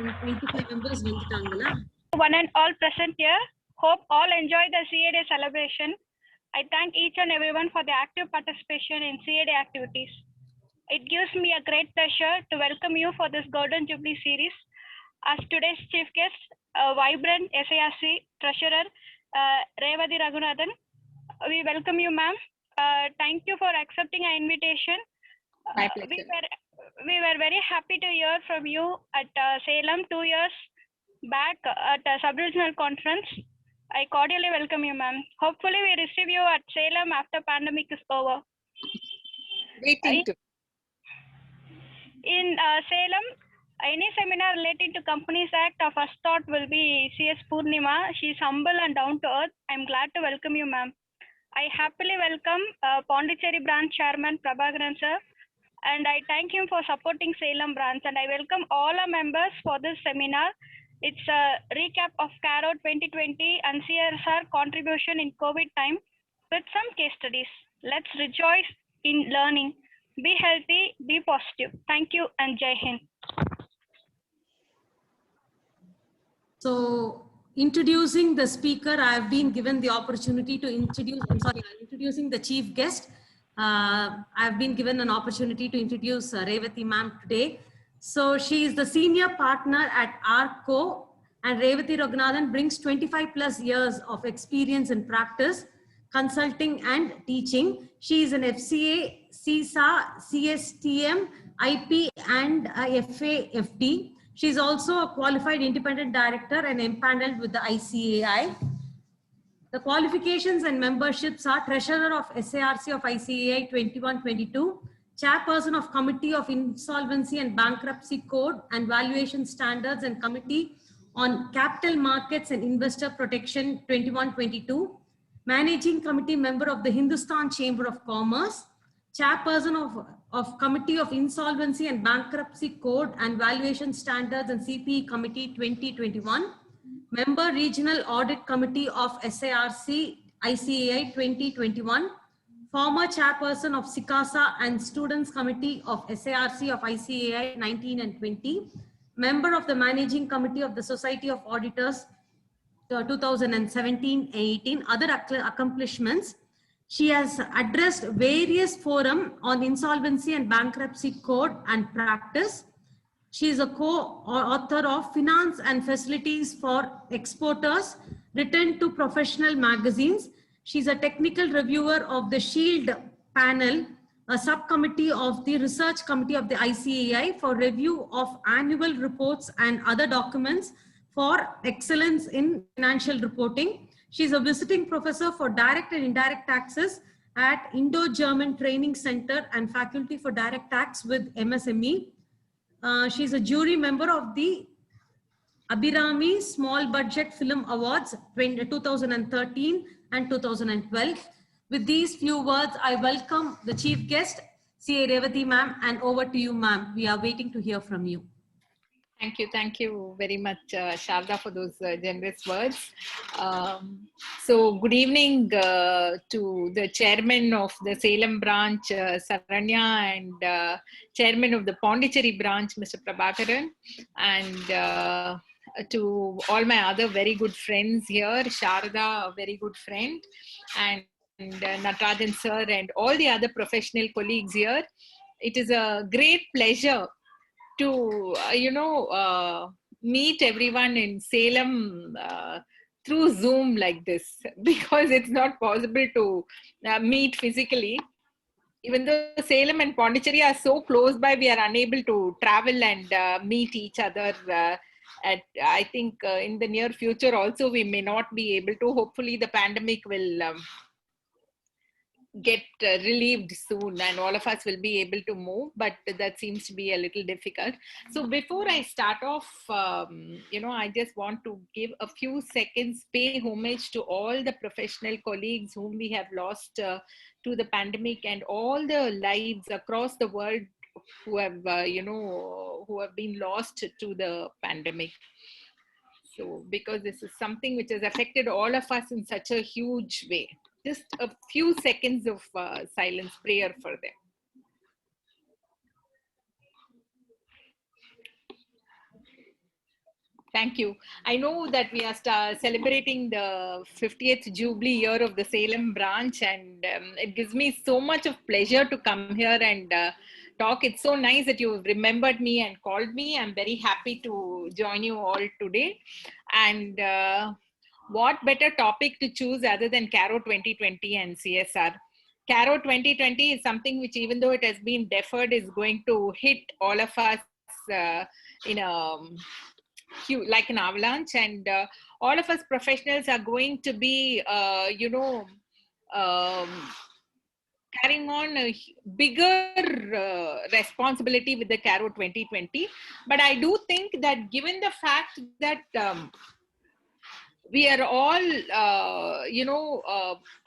25 members வந்துட்டாங்களா? One and all present here. Hope all enjoy the CA Day celebration. I thank each and everyone for the active participation in CA Day activities. It gives me a great pleasure to welcome you for this Golden Jubilee series. As today's chief guest, vibrant SARC treasurer Revathi Raghunathan. We welcome you, ma'am. Thank you for accepting our invitation. My pleasure. We were very happy to hear from you at Salem 2 years back at a sub-regional conference. I cordially welcome you, ma'am. Hopefully, we receive you at Salem after pandemic is over. Waiting to. In Salem, any seminar relating to Companies Act, our first thought will be CS Purnima. She is humble and down to earth. I am glad to welcome you, ma'am. I happily welcome Pondicherry branch chairman Prabhakaran sir, and I thank him for supporting Salem branch, and I welcome all our members for this seminar. It's a recap of CARO 2020 and CSR contribution in COVID time with some case studies. Let's rejoice in learning. Be healthy, be positive. Thank you and Jai Hind. So, introducing the speaker, I have been given the opportunity to introduce, introducing the chief guest. I have been given an opportunity to introduce Revathi ma'am today. So she is the senior partner at ARCO, and Revathi Raghunathan brings 25 plus years of experience in practice, consulting and teaching. She is an FCA, CISA, CSTM, IP and FAFD. She is also a qualified independent director and empaneled with the ICAI. The qualifications and memberships are Treasurer of SARC of ICAI 2122, Chairperson of Committee of Insolvency and Bankruptcy Code and Valuation Standards and Committee on Capital Markets and Investor Protection 2122, Managing Committee member of the Hindustan Chamber of Commerce, Chairperson of Committee of Insolvency and Bankruptcy Code and Valuation Standards and CPE Committee 2021, Member Regional Audit Committee of SARC ICAI 2021, former Chairperson of SICASA and Students Committee of SARC of ICAI 19 and 20, Member of the Managing Committee of the Society of Auditors 2017-18, other accomplishments. She has addressed various forums on insolvency and bankruptcy code and practice. She is a co-author of Finance and Facilities for Exporters, written to professional magazines. She's a technical reviewer of the SHIELD panel, a subcommittee of the Research Committee of the ICAI for review of annual reports and other documents for excellence in financial reporting. She's a visiting professor for direct and indirect taxes at Indo-German Training Center and Faculty for Direct Tax with MSME. She's a jury member of the Abhirami Small Budget Film Awards 2013 and 2012. With these few words, I welcome the chief guest, CA Revathi ma'am, and over to you, ma'am. We are waiting to hear from you. Thank you very much, Sharda, for those generous words. So good evening to the chairman of the Salem branch, Saranya, and chairman of the Pondicherry branch, Mr. Prabhakaran, and to all my other very good friends here, Sharda, a very good friend, and Natarajan sir, and all the other professional colleagues here. It is a great pleasure to meet everyone in Salem through Zoom like this, because it's not possible to meet physically. Even though Salem and Pondicherry are so close by, we are unable to travel and meet each other. I think in the near future also we may not be able to. Hopefully the pandemic will get relieved soon and all of us will be able to move, but that seems to be a little difficult. So before I start off, I just want to give a few seconds, pay homage to all the professional colleagues whom we have lost to the pandemic, and all the lives across the world who have been lost to the pandemic. So because this is something which has affected all of us in such a huge way. Just a few seconds of silence prayer for them. Thank you. I know that we are celebrating the 50th Jubilee year of the Salem branch, and it gives me so much of pleasure to come here and talk. It's so nice that you remembered me and called me. I'm very happy to join you all today. And what better topic to choose other than Caro 2020 and CSR? Caro 2020 is something which, even though it has been deferred, is going to hit all of us in a like an avalanche, and all of us professionals are going to be um, carrying on a bigger responsibility with the Caro 2020. But I do think that, given the fact that we are all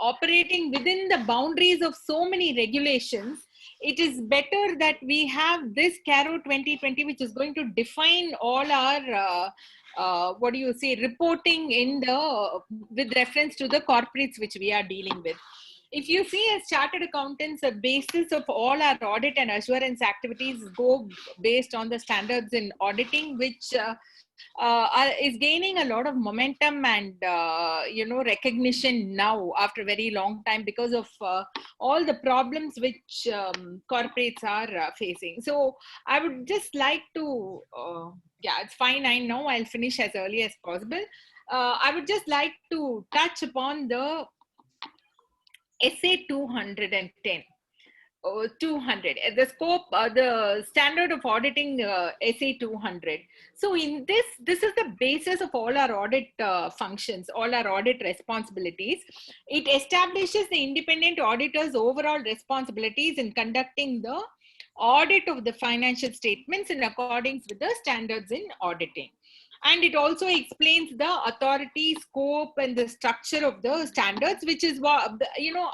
operating within the boundaries of so many regulations, it is better that we have this Caro 2020, which is going to define all our reporting in the with reference to the corporates which we are dealing with. If you see, as chartered accountants, the basis of all our audit and assurance activities go based on the standards in auditing, which is gaining a lot of momentum and recognition now after a very long time, because of all the problems which corporates are facing. So I would just like to it's fine, I know I'll finish as early as possible. I would just like to touch upon the SA 210. 200, the scope, the standard of auditing, SA 200. So in this is the basis of all our audit functions, all our audit responsibilities. It establishes the independent auditor's overall responsibilities in conducting the audit of the financial statements in accordance with the standards in auditing. And it also explains the authority, scope, and the structure of the standards, which is what,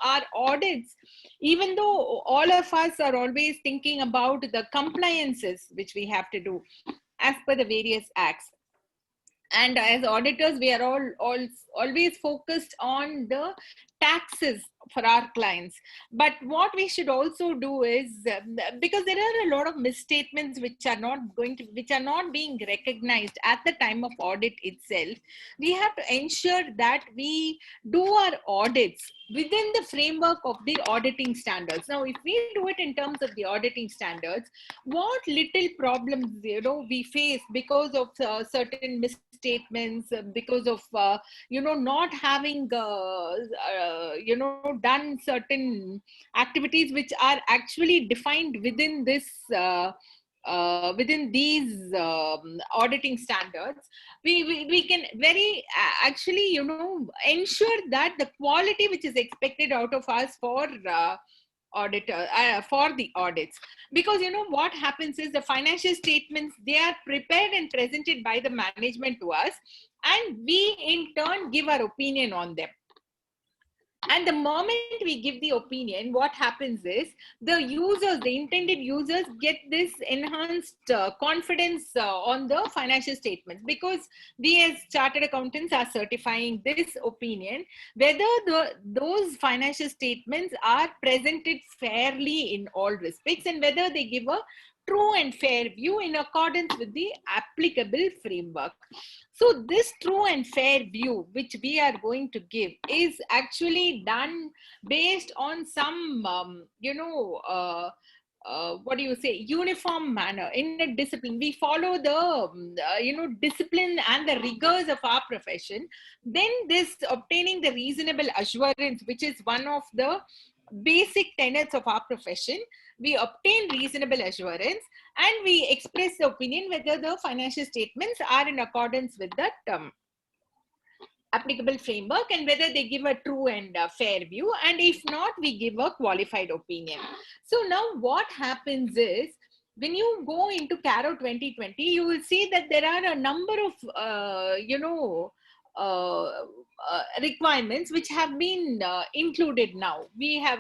our audits, even though all of us are always thinking about the compliances which we have to do as per the various acts. And as auditors, we are all always focused on the taxes for our clients. But what we should also do is, because there are a lot of misstatements which are not being recognized at the time of audit itself, we have to ensure that we do our audits within the framework of the auditing standards. Now, if we do it in terms of the auditing standards, what little problems we face because of certain misstatements, because of not having done certain activities which are actually defined within this within these auditing standards, we can very actually ensure that the quality which is expected out of us for auditor for the audits. Because what happens is, the financial statements, they are prepared and presented by the management to us, and we in turn give our opinion on them. And the moment we give the opinion, what happens is, the intended users get this enhanced confidence on the financial statements, because we as chartered accountants are certifying this opinion, whether those financial statements are presented fairly in all respects, and whether they give a true and fair view in accordance with the applicable framework. So this true and fair view which we are going to give is actually done based on some uniform manner, in a discipline. We follow the discipline and the rigors of our profession. Then this obtaining the reasonable assurance, which is one of the basic tenets of our profession. We obtain reasonable assurance, and we express the opinion whether the financial statements are in accordance with that applicable framework, and whether they give a true and fair view, and if not, we give a qualified opinion. So now what happens is, when you go into Caro 2020, you will see that there are a number of requirements which have been included now. We have,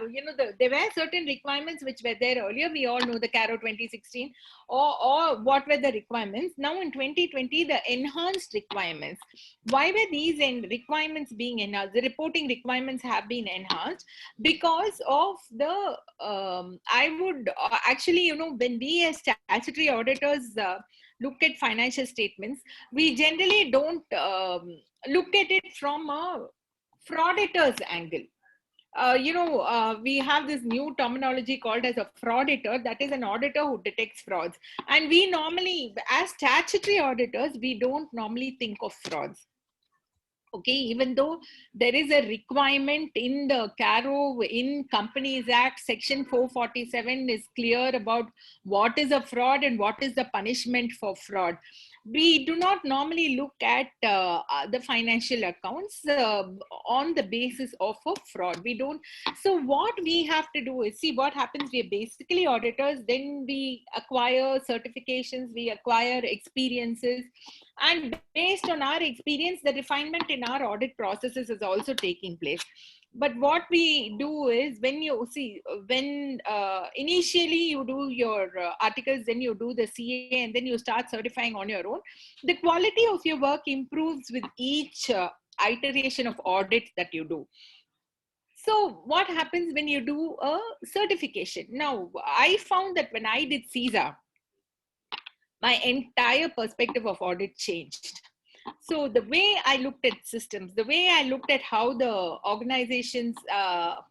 there were certain requirements which were there earlier. We all know the Caro 2016 or what were the requirements. Now in 2020, the enhanced requirements. Why were these requirements being enhanced? The reporting requirements have been enhanced because of the, I would actually, when we as statutory auditors look at financial statements, we generally don't look at it from a frauditor's angle. We have this new terminology called as a frauditor. That is an auditor who detects frauds. And we normally, as statutory auditors, we don't normally think of frauds. Okay, even though there is a requirement in the CARO, in Companies Act, Section 447 is clear about what is a fraud and what is the punishment for fraud. We do not normally look at the financial accounts on the basis of a fraud. We don't. So what we have to do is, see what happens. We are basically auditors, then we acquire certifications, we acquire experiences, and based on our experience, the refinement in our audit processes is also taking place. But what we do is, when you see, when initially you do your articles, then you do the CA, and then you start certifying on your own, the quality of your work improves with each iteration of audit that you do. So what happens when you do a certification? Now, I found that when I did CISA, my entire perspective of audit changed. So the way I looked at systems, the way I looked at how the organizations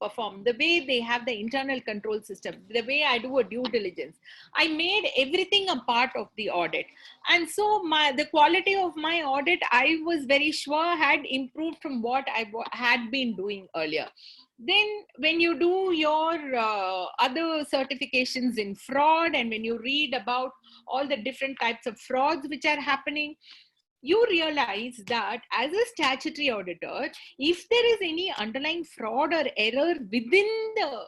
perform, the way they have the internal control system, the way I do a due diligence, I made everything a part of the audit. And so the quality of my audit, I was very sure had improved from what I had been doing earlier. Then when you do your other certifications in fraud, and when you read about all the different types of frauds which are happening, you realize that as a statutory auditor, if there is any underlying fraud or error within the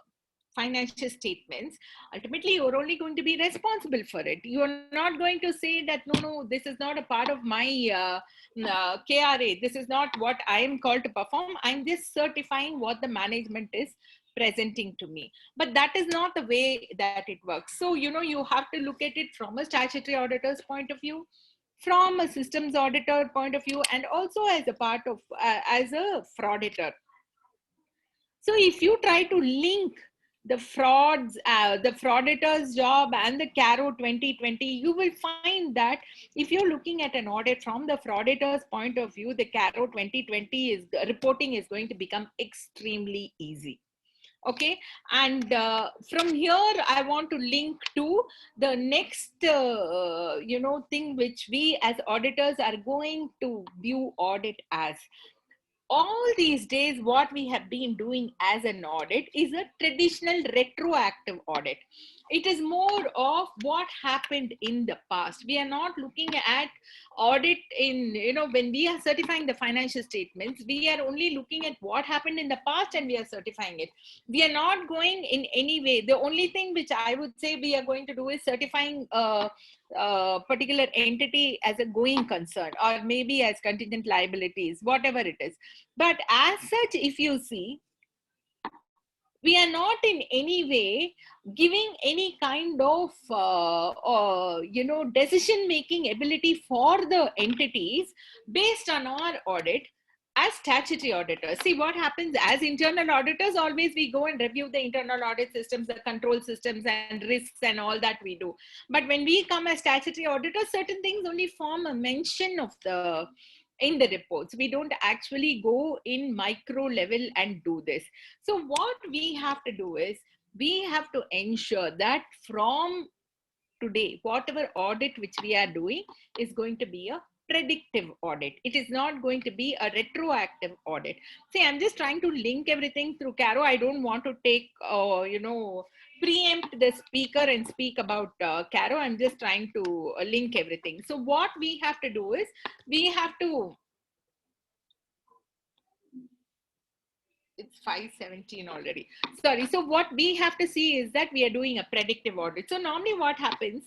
financial statements, ultimately you're only going to be responsible for it. You're not going to say that, no, this is not a part of my KRA. This is not what I am called to perform. I'm just certifying what the management is presenting to me. But that is not the way that it works. So, you have to look at it from a statutory auditor's point of view, from a systems auditor point of view, and also as a part of, as a frauditor. So if you try to link the frauds, the frauditor's job and the CARO 2020, you will find that if you're looking at an audit from the frauditor's point of view, the CARO 2020 reporting is going to become extremely easy. Okay, and from here I want to link to the next thing which we as auditors are going to view audit as. All these days, what we have been doing as an audit is a traditional retroactive audit. It is more of what happened in the past. We are not looking at audit in, when we are certifying the financial statements, we are only looking at what happened in the past and we are certifying it. We are not going in any way. The only thing which I would say we are going to do is certifying particular entity as a going concern, or maybe as contingent liabilities, whatever it is. But as such, if you see, we are not in any way giving any kind of decision making ability for the entities based on our audit as statutory auditors. See what happens as internal auditors, always we go and review the internal audit systems, the control systems and risks and all that we do. But when we come as statutory auditors, certain things only form a mention of in the reports. We don't actually go in micro level and do this. So what we have to do is, we have to ensure that from today, whatever audit which we are doing is going to be a predictive audit. It is not going to be a retroactive audit. See, I'm just trying to link everything through CARO. I don't want to take, preempt the speaker and speak about CARO. I'm just trying to link everything. So what we have to do is, we have to, it's 5:17 already. Sorry. So what we have to see is that we are doing a predictive audit. So normally what happens,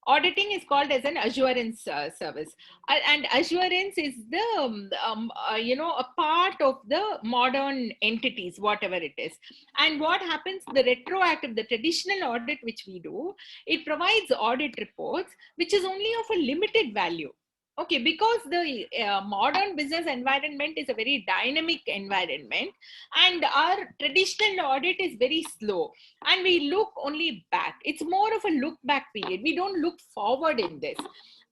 auditing is called as an assurance service, and assurance is the a part of the modern entities, whatever it is. And what happens, the retroactive, the traditional audit which we do, it provides audit reports which is only of a limited value. Okay, because the modern business environment is a very dynamic environment, and our traditional audit is very slow, and we look only back. It's more of a look back period. We don't look forward in this.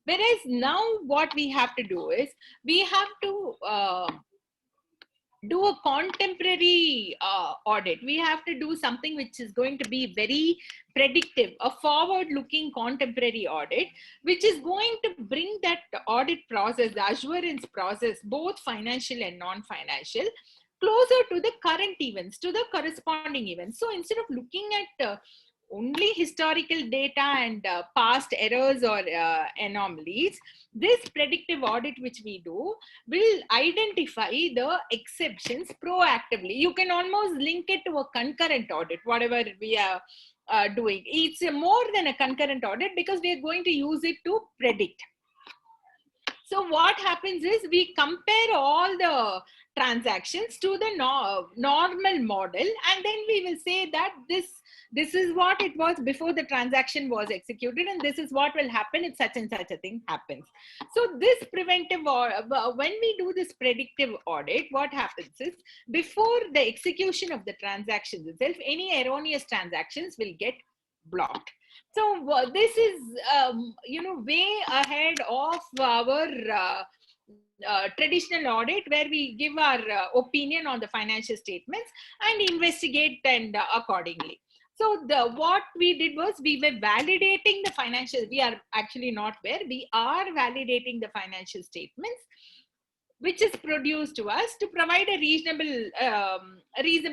Whereas now what we have to do is we have to do a contemporary audit. We have to do something which is going to be very predictive, a forward-looking contemporary audit, which is going to bring that audit process, the assurance process, both financial and non-financial, closer to the current events, to the corresponding events. So instead of looking at only historical data and past errors or anomalies, this predictive audit which we do will identify the exceptions proactively. You can almost link it to a concurrent audit, whatever we are doing. It's more than a concurrent audit because we are going to use it to predict. So what happens is we compare all the transactions to the normal model, and then we will say that this is what it was before the transaction was executed, and this is what will happen if such and such a thing happens. So this preventive, or when we do this predictive audit, what happens is before the execution of the transactions itself, any erroneous transactions will get blocked. So this is, way ahead of our traditional audit, where we give our opinion on the financial statements and investigate and accordingly. So what we did was we were validating the financial. We are actually not where we are validating the financial statements, which is produced to us to provide a reasonable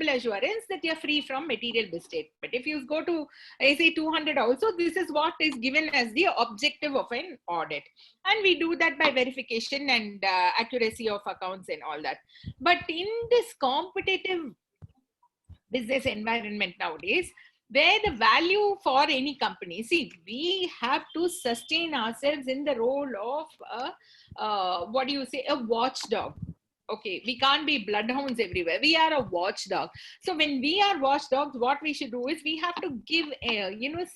assurance that you're free from material misstatement. If you go to SA 200 also, this is what is given as the objective of an audit. And we do that by verification and accuracy of accounts and all that. But in this competitive business environment nowadays, where the value for any company, see, we have to sustain ourselves in the role of a watchdog. Okay, we can't be bloodhounds everywhere. We are a watchdog. So when we are watchdogs, what we should do is we have to give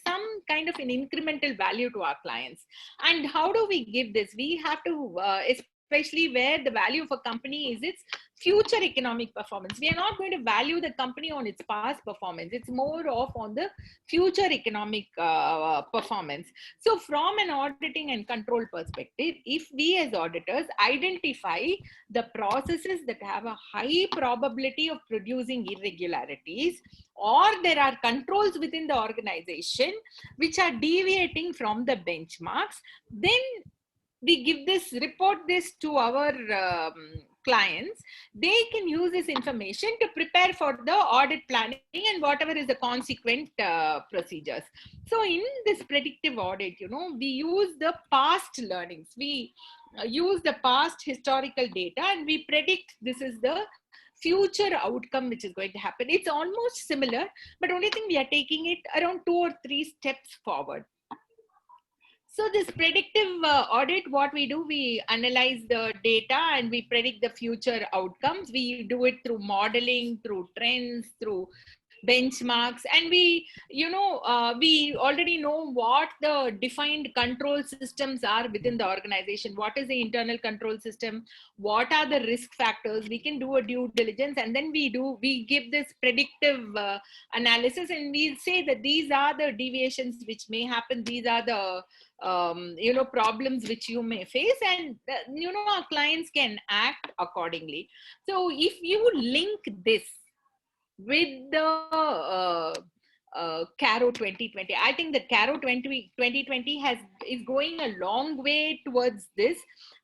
some kind of an incremental value to our clients. And how do we give this? We have to especially where the value of a company is its future economic performance. We are not going to value the company on its past performance. It's more of on the future economic performance. So from an auditing and control perspective, if we as auditors identify the processes that have a high probability of producing irregularities, or there are controls within the organization which are deviating from the benchmarks, then we report this to our clients. They can use this information to prepare for the audit planning and whatever is the consequent procedures. So in this predictive audit, we use the past learnings. We use the past historical data and we predict this is the future outcome which is going to happen. It's almost similar, but only thing we are taking it around 2 or 3 steps forward. So this predictive audit, what we do, we analyze the data and we predict the future outcomes. We do it through modeling, through trends, through benchmarks, and we already know what the defined control systems are within the organization. What is the internal control system? What are the risk factors? We can do a due diligence, and then we give this predictive analysis, and we say that these are the deviations which may happen. These are the problems which you may face, and our clients can act accordingly. So if you link this with the CARO 2020, I think the CARO 2020 is going a long way towards this,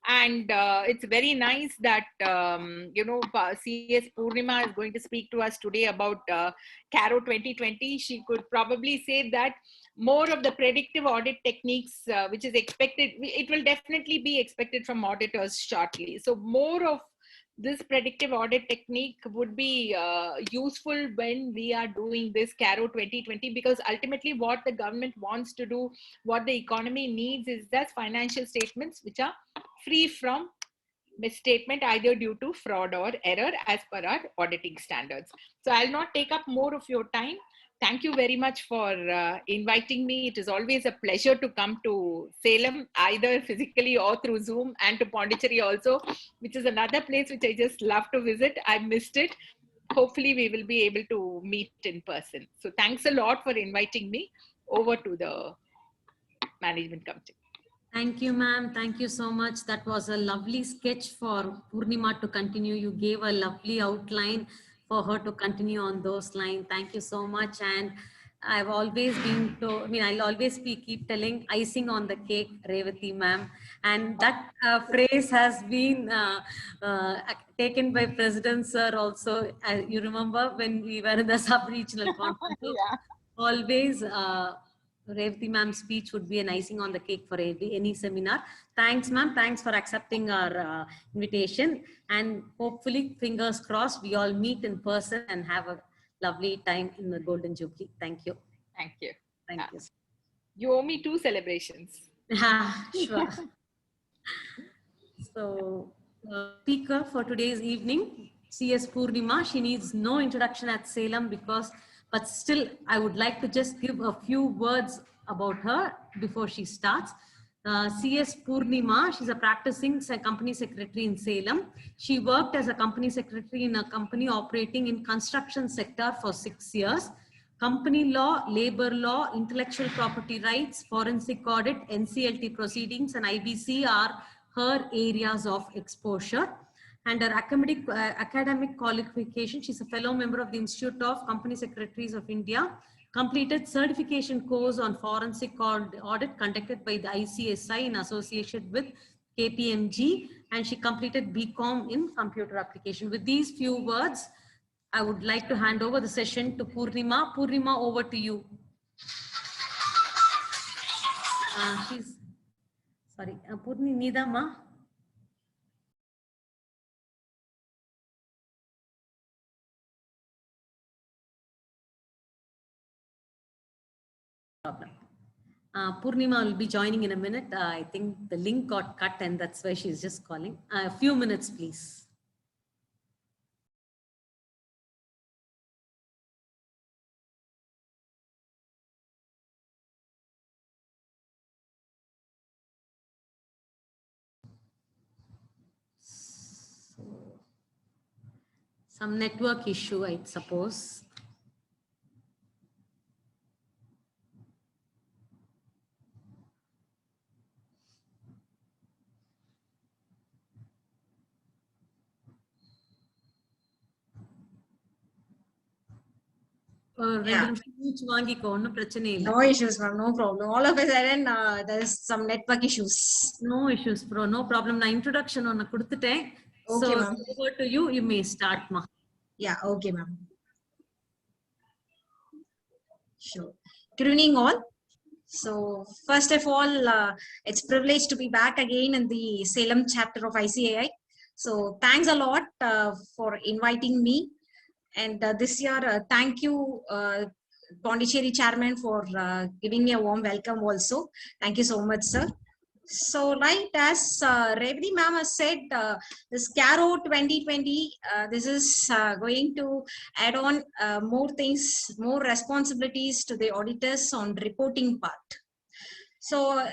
and it's very nice that CS Purnima is going to speak to us today about CARO 2020. She could probably say that more of the predictive audit techniques, which is expected, it will definitely be expected from auditors shortly. So more of this predictive audit technique would be useful when we are doing this CARO 2020, because ultimately what the government wants to do, what the economy needs, is that financial statements which are free from misstatement, either due to fraud or error, as per our auditing standards. So I'll not take up more of your time. Thank you very much for inviting me. It is always a pleasure to come to Salem, either physically or through Zoom, and to Pondicherry also, which is another place which I just love to visit. I missed it. Hopefully we will be able to meet in person. So thanks a lot for inviting me. Over to the management committee. Thank you, ma'am. Thank you so much. That was a lovely sketch for Purnima to continue. You gave a lovely outline for her to continue on those lines. Thank you so much. And I've always been to, I mean, I'll always keep telling icing on the cake, Revati ma'am. And that phrase has been taken by President Sir also. You remember when we were in the sub-regional conference? Yeah. Always Revati ma'am's speech would be an icing on the cake for any seminar. Thanks, ma'am. Thanks for accepting our invitation. And hopefully, fingers crossed, we all meet in person and have a lovely time in the Golden Jubilee. Thank you. Thank you. Thank you. You owe me 2 celebrations. Sure. So, speaker for today's evening, CS Purnima. She needs no introduction at Salem but still, I would like to just give a few words about her before she starts. CS Purnima, she's a practicing company secretary in Salem. She worked as a company secretary in a company operating in construction sector for 6 years. Company law, labor law, intellectual property rights, forensic audit, NCLT proceedings, and IBC are her areas of exposure. And her academic qualification, she's a fellow member of the Institute of Company Secretaries of India, completed certification course on forensic audit conducted by the ICSI in association with KPMG, and she completed BCom in computer application. With these few words, I would like to hand over the session to Purnima. Purnima, over to you. Purni Nidama. Purnima will be joining in a minute. I think the link got cut and that's why she's just calling. A few minutes, please. Some network issue, I suppose. No issues, ma'am. No problem. All of a sudden, there's some network issues. No issues, bro. No problem. Na introduction on Okay, so ma'am. over to you. You may start, ma. Yeah. Okay, ma'am. Sure. Good evening, all. So first of all, it's a privilege to be back again in the Salem chapter of ICAI. So thanks a lot for inviting me. And this year, thank you, Pondicherry Chairman, for giving me a warm welcome also. Thank you so much, sir. So, like as Revati ma'am has said, this CARO 2020, this is going to add on more things, more responsibilities to the auditors on reporting part. So,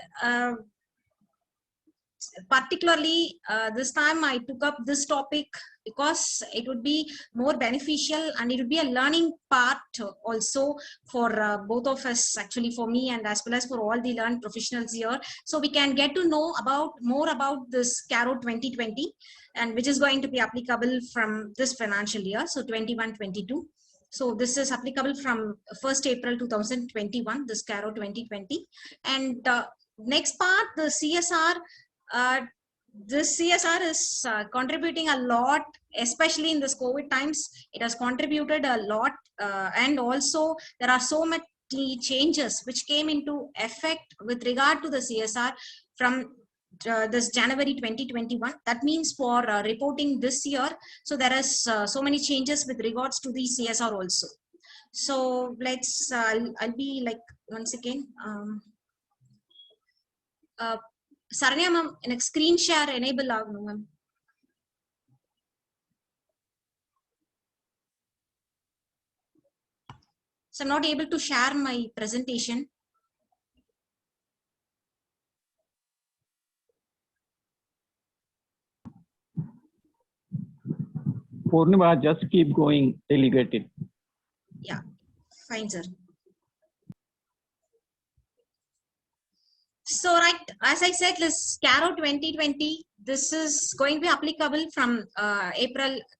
particularly this time I took up this topic because it would be more beneficial and it would be a learning part also for both of us, actually for me and as well as for all the learned professionals here. So we can get to know more about this CARO 2020 and which is going to be applicable from this financial year, so 21-22. So this is applicable from 1st April 2021, this CARO 2020. And next part, the CSR. This CSR is contributing a lot, especially in this COVID times. It has contributed a lot, and also there are so many changes which came into effect with regard to the CSR from this January 2021. That means for reporting this year, so there is so many changes with regards to the CSR also. So let's I'll be like once again. Saranya ma'am, எனக்கு screen share enable ஆகணும் ma'am. So I'm not able to share my presentation. Purnima, just keep going till you get it. Yeah, fine, sir. So right, as I said, this CARO 2020, this is going to be applicable from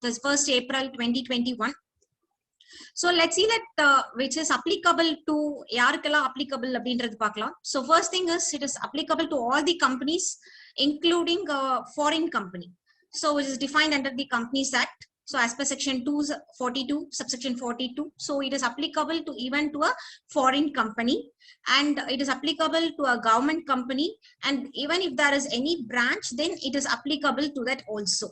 this 1st April 2021. So let's see that which is applicable to யாருக்கெல்லாம் applicable அப்படின்றது பார்க்கலாம். So first thing is it is applicable to all the companies, including foreign company. So it is defined under the Companies Act. So as per section 242, subsection 42, so it is applicable to even to a foreign company, and it is applicable to a government company, and even if there is any branch, then it is applicable to that also.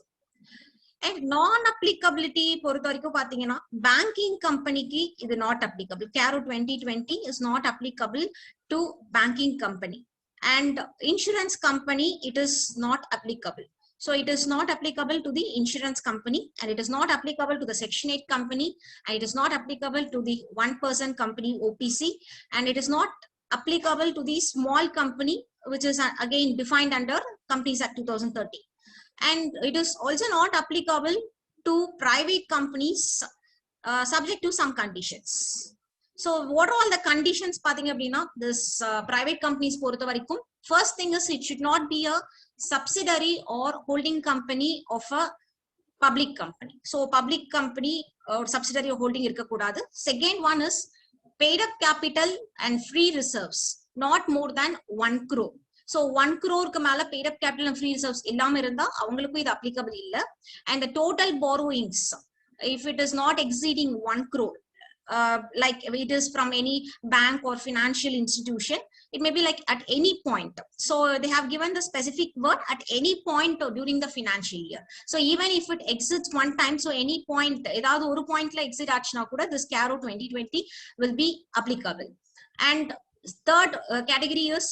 And non-applicability பொறுத்த வரைக்கும் பாத்தீங்கன்னா banking company-க்கு இது not applicable. CARO 2020 is not applicable to banking company, and insurance company it is not applicable. So it is not applicable to the insurance company, and it is not applicable to the Section 8 company, and it is not applicable to the one-person company OPC, and it is not applicable to the small company, which is again defined under Companies Act 2013. And it is also not applicable to private companies subject to some conditions. So what are all the conditions pathing appadina this private companies porutha varaikum? First thing is it should not be a subsidiary or holding company of a public company. So public company or subsidiary or holding irukka kodadu. Second one is paid up capital and free reserves not more than 1 crore. So 1 crore க்கு மேல paid up capital and free reserves இல்லாம இருந்தா அவங்களுக்கு இது applicable இல்ல. And the total borrowings, if it is not exceeding 1 crore, like it is from any bank or financial institution, it may be like at any point. So they have given the specific word at any point during the financial year. So even if it exits one time, so any point, ஏதாவது ஒரு pointல exit ஆச்சுனா கூட this CARO 2020 will be applicable. And third category is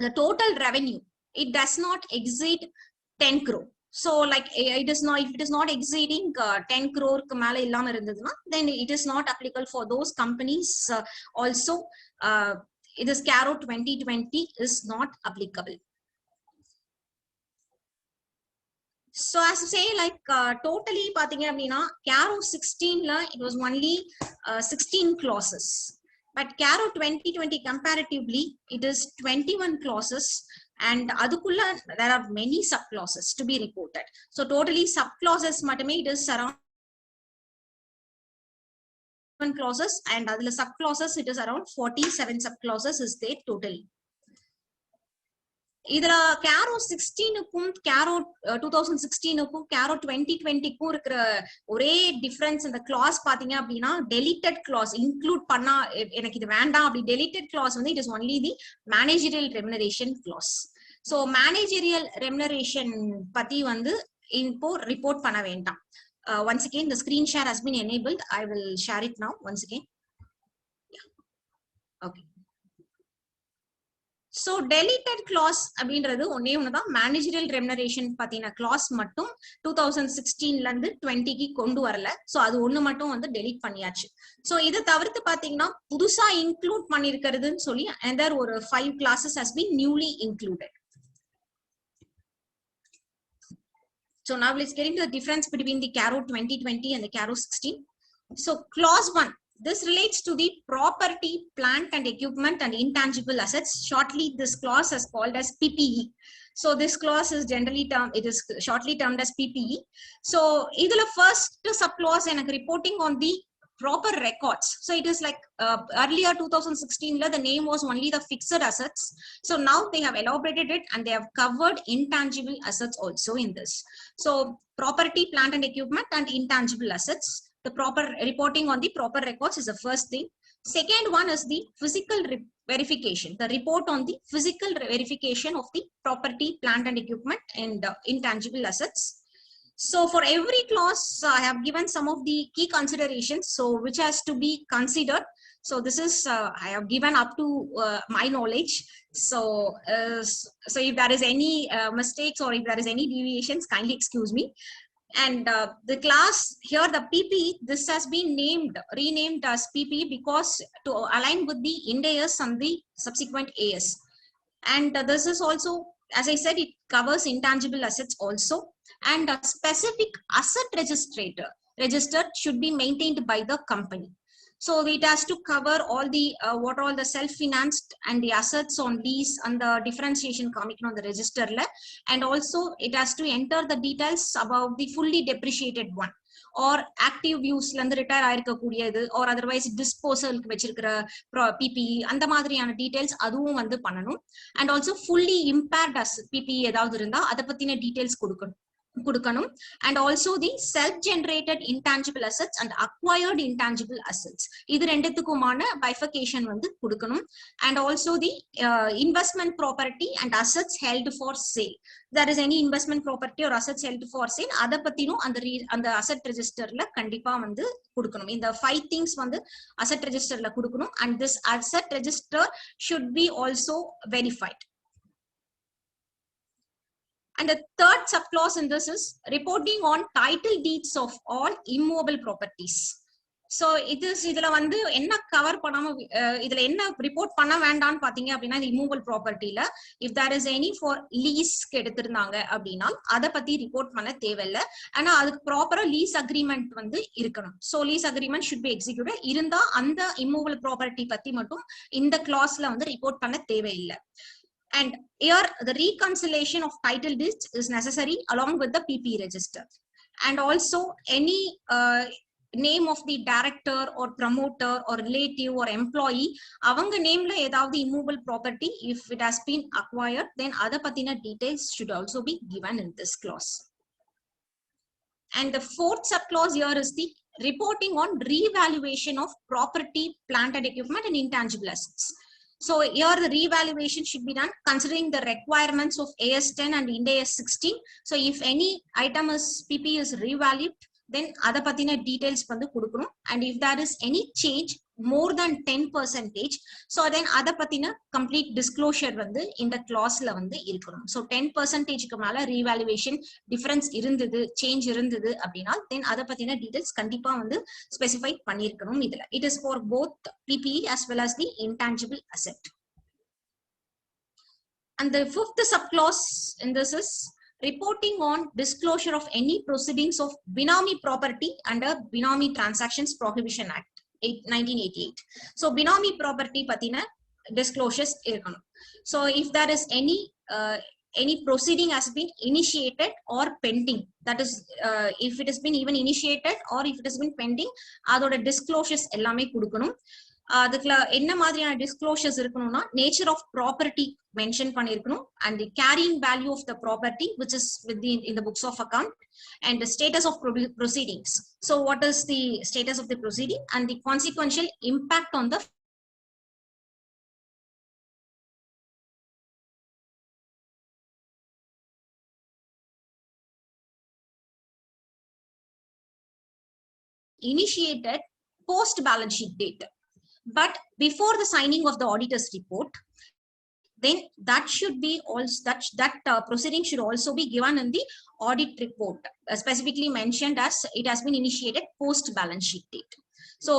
the total revenue. It does not exceed 10 crore. So like it is not, if it is not exceeding 10 crore க்கு மேல இல்லாம இருந்ததுனா, then it is not applicable for those companies. Also this CARO 2020 is not applicable. So as to say, like totally பாத்தீங்க அப்படின்னா CARO 16ல it was only 16 clauses. But CARO 2020 comparatively, it is 21 clauses, and adukulla there are many sub clauses to be reported. So totally sub clauses மட்டுமே it is around clauses, and adula sub clauses it is around 47 sub clauses is there totally. இதுல CARO 16க்கும் CARO 2016க்கும் CARO 2020க்கும் இருக்கிற ஒரே difference இந்த class பாத்தீங்க அப்படின்னா deleted class include பண்ணா எனக்கு இது வேண்டாம் அப்படி டெலிட்டட் கிளாஸ் வந்து it is only the managerial remuneration clause. So managerial remuneration பத்தி வந்து இப்போ ரிப்போர்ட் பண்ண வேண்டாம். Once again the screen share has been enabled. I will share it now once again. Yeah. Okay. So deleted clause அப்படின்றது ஒன்னே ஒண்ணுதான், managerial remuneration பத்தின class மட்டும் 2016ல இருந்து 20க்கு கொண்டு வரல. சோ அது ஒண்ணு மட்டும் வந்து டெலீட் பண்ணியாச்சு. சோ இது தவிர்த்து பாத்தீங்கன்னா புதுசா இன்க்ளூட் பண்ணிருக்கிறதுன்னு சொல்லி another ஒரு 5 classes has been newly included. So now let's get into the difference between the CARO 2020 and the CARO 16. So clause 1. This relates to the property, plant and equipment and intangible assets. Shortly, this clause is called as PPE. So this clause is generally termed, it is shortly termed as PPE. So idhula first subclause and reporting on the proper records. So it is like earlier 2016 the name was only the fixed assets. So now they have elaborated it and they have covered intangible assets also in this. So property, plant and equipment and intangible assets. The proper reporting on the proper records is the first thing. Second one is the physical verification, the report on the physical verification of the property, plant and equipment and intangible assets. So for every clause, I have given some of the key considerations, so which has to be considered. So this is I have given up to my knowledge. So so if there is any mistakes or if there is any deviations, kindly excuse me. And the class here, the PP, this has been renamed as PP because to align with the Ind AS and the subsequent AS. And this is also, as I said, it covers intangible assets also. And a specific asset register should be maintained by the company. So it has to cover all the what are all the self-financed and the assets on lease and the differentiation coming on the register, and also it has to enter the details about the fully depreciated one or active use la irundhu retire aayirukka koodiyadhu or otherwise disposal ku vechirukra PPE அந்த மாதிரியான details அதுவும் வந்து பண்ணனும். and also fully impaired as PPE ஏதாவது இருந்தா அத பத்தின details கொடுக்கணும். And also the self-generated intangible assets and acquired intangible assets இது ரெண்டுத்துக்குமான bifurcation வந்து கொடுக்கணும். And also the investment property and assets held for sale. There is any investment property or assets held for sale அத பத்தினும் அந்த asset registerல கண்டிப்பா வந்து கொடுக்கணும். இந்த 5 things வந்து asset registerல கொடுக்கணும். and this asset register should be also verified. And the third subclause in this is reporting on title deeds of all immovable properties. So இதுல வந்து என்ன கவர் பண்ணாம இதுல என்ன ரிப்போர்ட் பண்ண வேண்டாம்னு பாத்தீங்க அப்படின்னா இந்த இம்மூவபிள் ப்ராப்பர்ட்டில if there is any for லீஸ்க்கு எடுத்திருந்தாங்க அப்படின்னா அதை பத்தி ரிப்போர்ட் பண்ண தேவையில்லை. ஆனா அதுக்கு ப்ராப்பரா லீஸ் அக்ரிமெண்ட் வந்து இருக்கணும். So lease agreement should be executed. இருந்தா அந்த இம்மூவபிள் ப்ராப்பர்ட்டி பத்தி மட்டும் இந்த கிளாஸ்ல வந்து ரிப்போர்ட் பண்ண தேவையில்லை. And here the reconciliation of title deeds is necessary along with the PP register. And also any name of the director or promoter or relative or employee avanga name la edavadhu immovable property if it has been acquired, then other pathina details should also be given in this clause. And the fourth subclause here is the reporting on revaluation of property, plant and equipment and intangible assets. So here the revaluation should be done considering the requirements of AS 10 and Ind AS 16. So if any item is PP is revalued, then other pathina details pandu kudukanum. And if there is any change more than 10%, so then other pathina complete disclosure vandu in the clause la vandu irukanum. So 10% ku mala revaluation difference irundhudu, change irundhudu அப்படினா then other pathina details kandipa vandu specify பண்ணிருக்கணும் இதுல. It is for both PPE as well as the intangible asset. And the fifth subclause in this is reporting on disclosure of any proceedings of binomy property under Binomy Transactions Prohibition Act 1988. So binomy property pathina disclosures irukkanum. So if there is any proceeding has been initiated or pending, that is if it has been even initiated or if it has been pending, adoda disclosures ellame kudukanum. அதுக்குள்ள என்ன மாதிரியான disclosures இருக்கணும்னா nature of property mention பண்ணிருக்கணும் and the carrying value of the property which is within in the books of account and the status of proceedings. So what is the status of the proceeding and the consequential impact on the initiated post balance sheet date. But before the signing of the auditor's report, then that should be also that proceeding should also be given in the audit report, specifically mentioned as it has been initiated post balance sheet date. So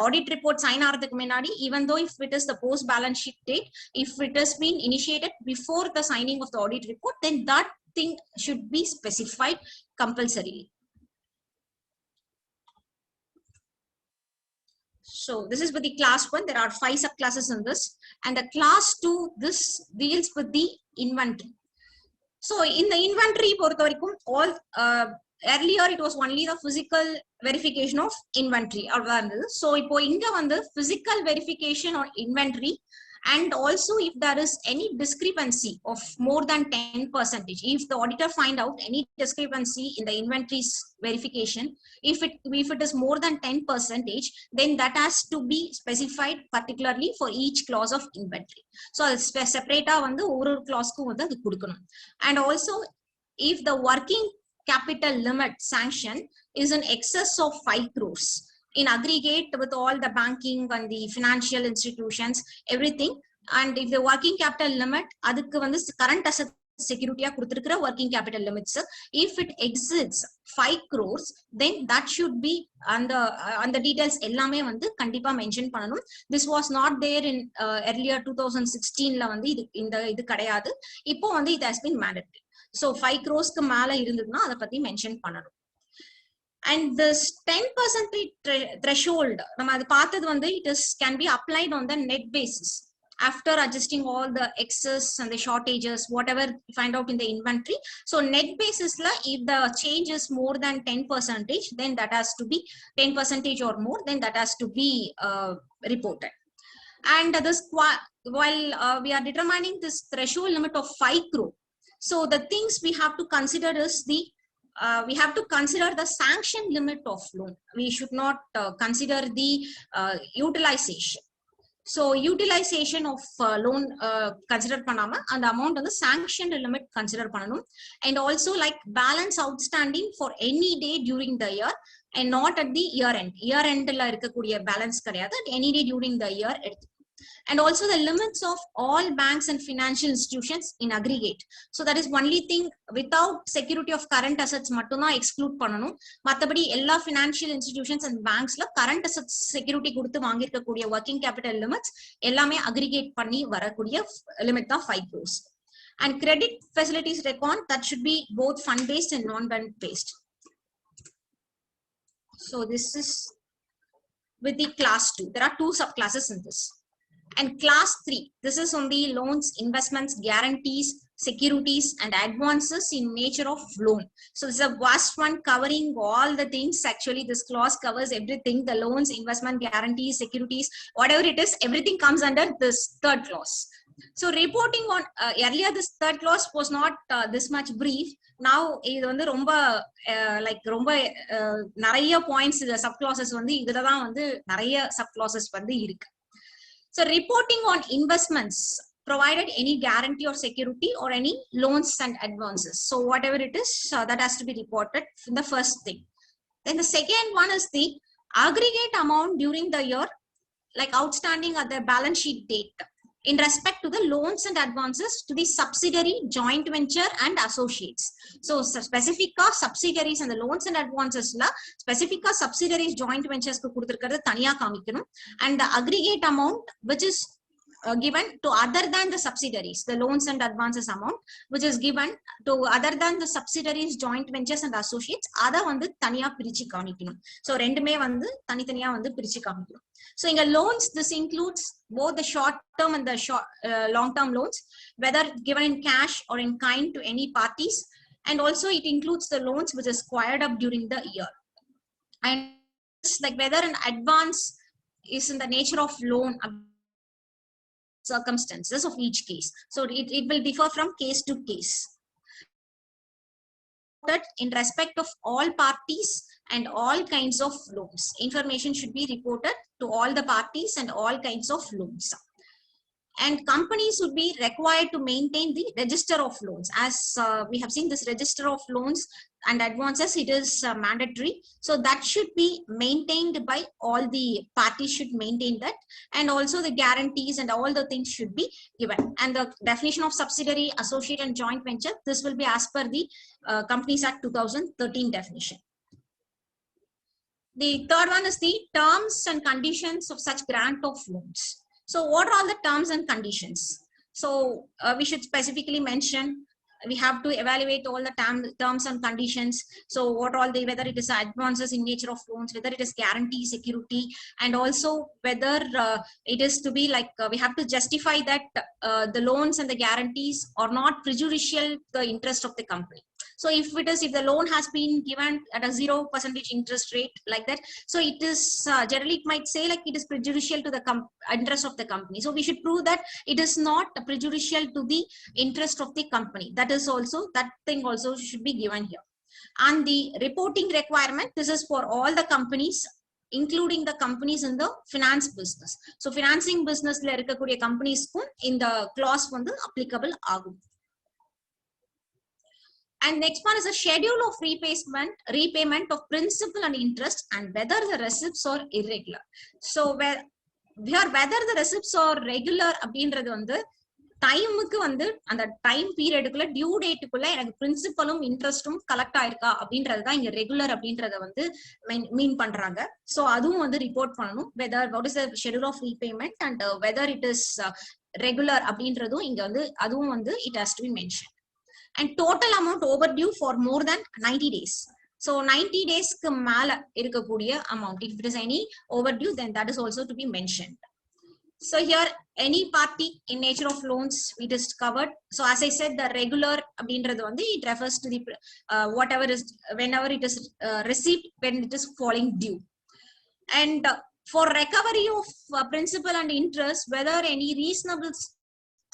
audit report sign ஆறதுக்கு முன்னாடி, even though if it is the post balance sheet date, if it has been initiated before the signing of the audit report, then that thing should be specified compulsorily. So this is with the class 1. There are 5 subclasses in this, and the class 2 this deals with the inventory. So in the inventory porthavarikum all earlier it was only the physical verification of inventory. So ipo inga vandu physical verification on inventory, and also if there is any discrepancy of more than 10%, if the auditor find out any discrepancy in the inventories verification, if it is more than 10%, then that has to be specified particularly for each clause of inventory. So separate vandu oru clause ku vandu adu kudukanum. And also if the working capital limit sanction is in excess of 5 crores in aggregate with all the banking and the financial institutions, everything, and if the working capital limit adukku vandu current asset security ah kuduthirukra working capital limits, if it exceeds 5 crores, then that should be and the details ellame vandu kandipa mention pananum. This was not there in earlier 2016 la vandu idu kadayadu. Ipo vandu it has been mandatory. So 5 crores ku mala irundhudna adha patti mention pananum. And this 10% threshold, it is can be applied on the net basis after adjusting all the excess and the shortages, whatever you find out in the inventory. So net basis la, if the change is more than 10%, then that has to be 10% or more, then that has to be reported. And this, while we are determining this threshold limit of 5 crore, so the things we have to consider is the we have to consider the sanction limit of loan. We should not consider the utilization. So utilization of loan consider panama and the amount of the sanction limit consider pananum, and also like balance outstanding for any day during the year and not at the year end. Year end la irukkudiya balance kadiyadhu, at any day during the year. And also the limits of all banks and financial institutions in aggregate. So that is only thing, without security of current assets mattuna exclude pananum. Mathabadi ella financial institutions and banks la current assets security kuduthu vaangirka kudiya working capital limits ellame aggregate panni varakudiya limit da 5 crores. And credit facilities recon, that should be both fund based and non fund based. So this is with the class 2. There are 2 subclasses in this. And class 3, this is on the loans, investments, guarantees, securities, and advances in nature of loan. So this is a vast one covering all the things. Actually, this clause covers everything: the loans, investment, guarantees, securities, whatever it is, everything comes under this third clause. So reporting on earlier, this third clause was not this much brief. Now இது வந்து ரொம்ப like ரொம்ப நிறைய points இந்த sub clauses வந்து இதுல தான் வந்து நிறைய sub clauses வந்து இருக்கு. So reporting on investments, provided any guarantee or security or any loans and advances. So whatever it is, that has to be reported in the first thing. Then the second one is the aggregate amount during the year, like outstanding at the balance sheet date, in respect to the loans and advances to the subsidiary, joint venture and associates. So specific subsidiaries and the loans and advances la specific subsidiaries, joint ventures ku kuduthirukradha thaniya kaamikkanum, and the aggregate amount which is given to other than the subsidiaries, the loans and advances amount which is given to other than the subsidiaries, joint ventures and associates, adha vandu thaniya pirichi kaamikkanum. So rendume vandu thanithaniya vandu pirichi kaamikkanum. So in the loans, this includes both the short term and the long term loans, whether given in cash or in kind to any parties, and also it includes the loans which is acquired up during the year, and it's like whether an advance is in the nature of loan circumstances of each case. So it will differ from case to case. That in respect of all parties and all kinds of loans, information should be reported to all the parties and all kinds of loans. And companies would be required to maintain the register of loans. As we have seen, this register of loans and advances, it is mandatory. So that should be maintained by all the parties, should maintain that. And also the guarantees and all the things should be given. And the definition of subsidiary, associate and joint venture, this will be as per the Companies Act 2013 definition. The third one is the terms and conditions of such grant of loans. So what are all the terms and conditions? So we should specifically mention, we have to evaluate all the terms and conditions. So what all the, whether it is advances in nature of loans, whether it is guarantee, security, and also whether it is to be like, we have to justify that the loans and the guarantees are not prejudicial to the interest of the company. So if the loan has been given at a 0% interest rate like that, so it is generally it might say like it is prejudicial to the interest of the company. So we should prove that it is not prejudicial to the interest of the company. That is also, that thing also should be given here. And the reporting requirement, this is for all the companies, including the companies in the finance business. So financing business la irukkudiya companies ku in the clause vandu applicable agum. And next one is a schedule of repayment of principal and interest, and whether the receipts are irregular. So whether the receipts are regular அப்படின்றது வந்து டைமுக்கு வந்து அந்த time பீரியடுக்குள்ள due டேட்டுக்குள்ள எனக்கு பிரின்சிபலும் இன்ட்ரெஸ்டும் collect ஆயிருக்கா அப்படின்றது தான் இங்க ரெகுலர் அப்படின்றத வந்து மீன் பண்றாங்க. ஸோ அதுவும் வந்து ரிப்போர்ட் பண்ணணும். Whether what is the schedule of repayment and whether it is regular அப்படின்றதும் இங்க வந்து அதுவும் வந்து it has to be mention. And total amount overdue for more than 90 days. So 90 days க்கு மேல இருக்கக்கூடிய amount, if it is any overdue, then that is also to be mentioned. So here any party in nature of loans it is covered. So as I said, the regular அப்படின்றது வந்து it refers to the whatever is whenever it is received when it is falling due. And for recovery of principal and interest, whether any reasonable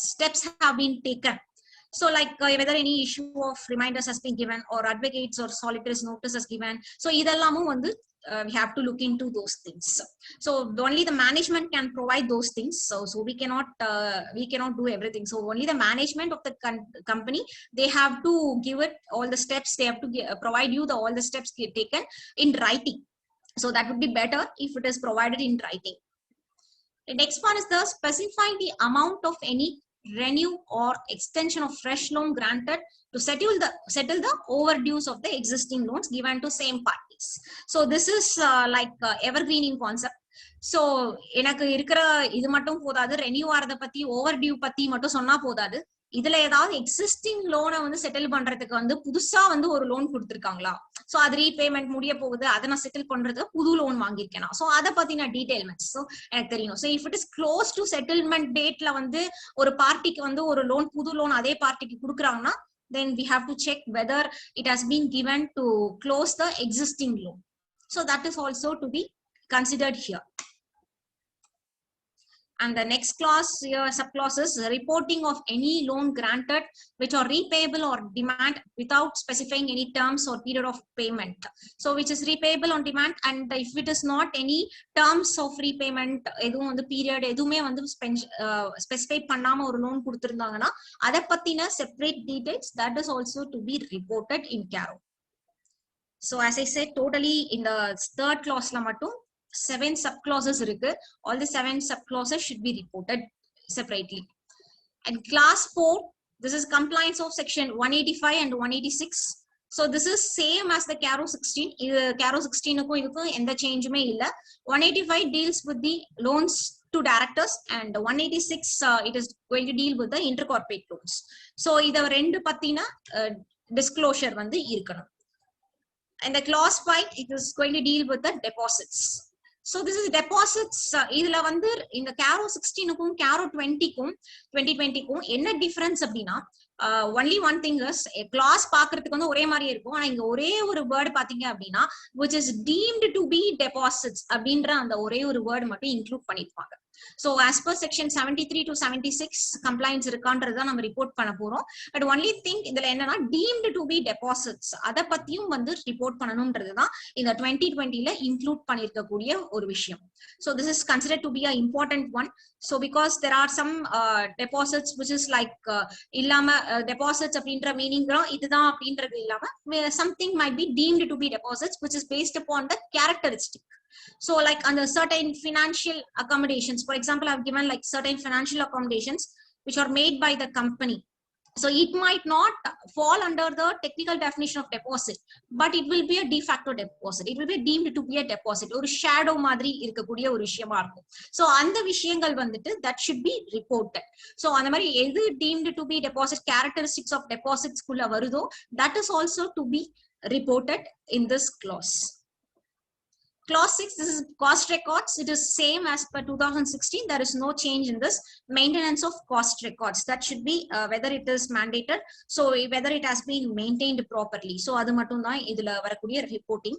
steps have been taken. So like whether any issue of reminders has been given or advocates or solicitor's notice has given. So இதெல்லாமும் வந்து we have to look into those things. So only the management can provide those things. So we cannot do everything. So only the management of the company, they have to give it all the steps. They have to provide you all the steps taken in writing. So that would be better if it is provided in writing. The next one is the specifying the amount of any renew or extension of fresh loan granted to settle the overdues of the existing loans given to same parties. So this is like evergreening concept. So எனக்கு இருக்கிற இது மட்டும் போதாது, renew ஆறத பத்தி overdue பத்தி மட்டும் சொன்னா போதாது. இதுல ஏதாவது எக்ஸிஸ்டிங் லோனை வந்து செட்டில் பண்றதுக்கு வந்து புதுசா வந்து ஒரு லோன் கொடுத்திருக்காங்களா, சோ அது ரீபேமெண்ட் முடிய போகுது, அதை நான் செட்டில் பண்றதுக்கு புது லோன் வாங்கியிருக்கேன், சோ அதை பத்தின டீடைல்மெண்ட்ஸ் எனக்கு தெரியணும். So if it is close to settlement டேட்ல வந்து ஒரு பார்ட்டிக்கு வந்து ஒரு லோன் புது லோன் அதே பார்ட்டிக்கு கொடுக்குறாங்கன்னா, then we have to check whether it has been given to close the existing loan. So that is also to be considered here. And the next clause here, subclause is reporting of any loan granted which are repayable or demand without specifying any terms or period of payment. So which is repayable on demand, and if it is not any terms of repayment, edhum and period edume vandu specify pannama or loan kuduthirundanga, adha pathina separate details that is also to be reported in CARO. So as I said, totally in the third clause la mattum 7 subclauses irukku. All the 7 subclauses should be reported separately. And class 4, this is compliance of section 185 and 186. So this is same as the CARO 16. CARO 16 ku idukku endha change me illa. 185 deals with the loans to directors, and 186 it is going to deal with the intercorporate loans. So idu rendu pathina disclosure vandu irukkanum. And the clause 5, it is going to deal with the deposits. So this is deposits. இதுல வந்து இந்த CARO 16க்கும் CARO 20க்கும் 2020க்கும் என்ன difference அப்படின்னா, only one thing is clause பாக்குறதுக்கு வந்து ஒரே மாதிரி இருக்கும், ஆனா இங்க ஒரே ஒரு வேர்ட் பாத்தீங்க அப்படின்னா which is deemed to be deposits அப்படின்ற அந்த ஒரே ஒரு வேர்ட் மட்டும் இன்க்ளூட் பண்ணிருப்பாங்க. So as per section 73 to 76 compliance இருக்கான்றத நம்ம ரிப்போர்ட் பண்ண போறோம். But only thing இதுல என்னன்னா deemed to be deposits அத பத்தியும் வந்து ரிப்போர்ட் பண்ணனும்ன்றதுதான் இந்த 2020ல இன்க்ளூட் பண்ணிருக்க கூடிய ஒரு விஷயம். So this is considered to be an important one. So because there are some deposits which is like illama deposits அப்படின்ற மீனிங் இதுதான் அப்படின்றது இல்லாம something might be deemed to be deposits which is based upon the characteristic. So like under certain financial accommodations, for example, I've given like certain financial accommodations which are made by the company. So it might not fall under the technical definition of deposit, but it will be a de facto deposit. It will be deemed to be a deposit. Or shadow மாதிரி இருக்கக்கூடிய ஒரு விஷயமா இருக்கும். So அந்த விஷயங்கள் வந்துட்டு that should be reported. So அந்த மாதிரி எது deemed to be deposit, characteristics of deposits குள்ள வருதோ, that is also to be reported in this clause. Clause 6, this is cost records. It is same as per 2016. There is no change in this maintenance of cost records. That should be whether it is mandated, so whether it has been maintained properly. So adu mattum dhaan idula varakudiya reporting.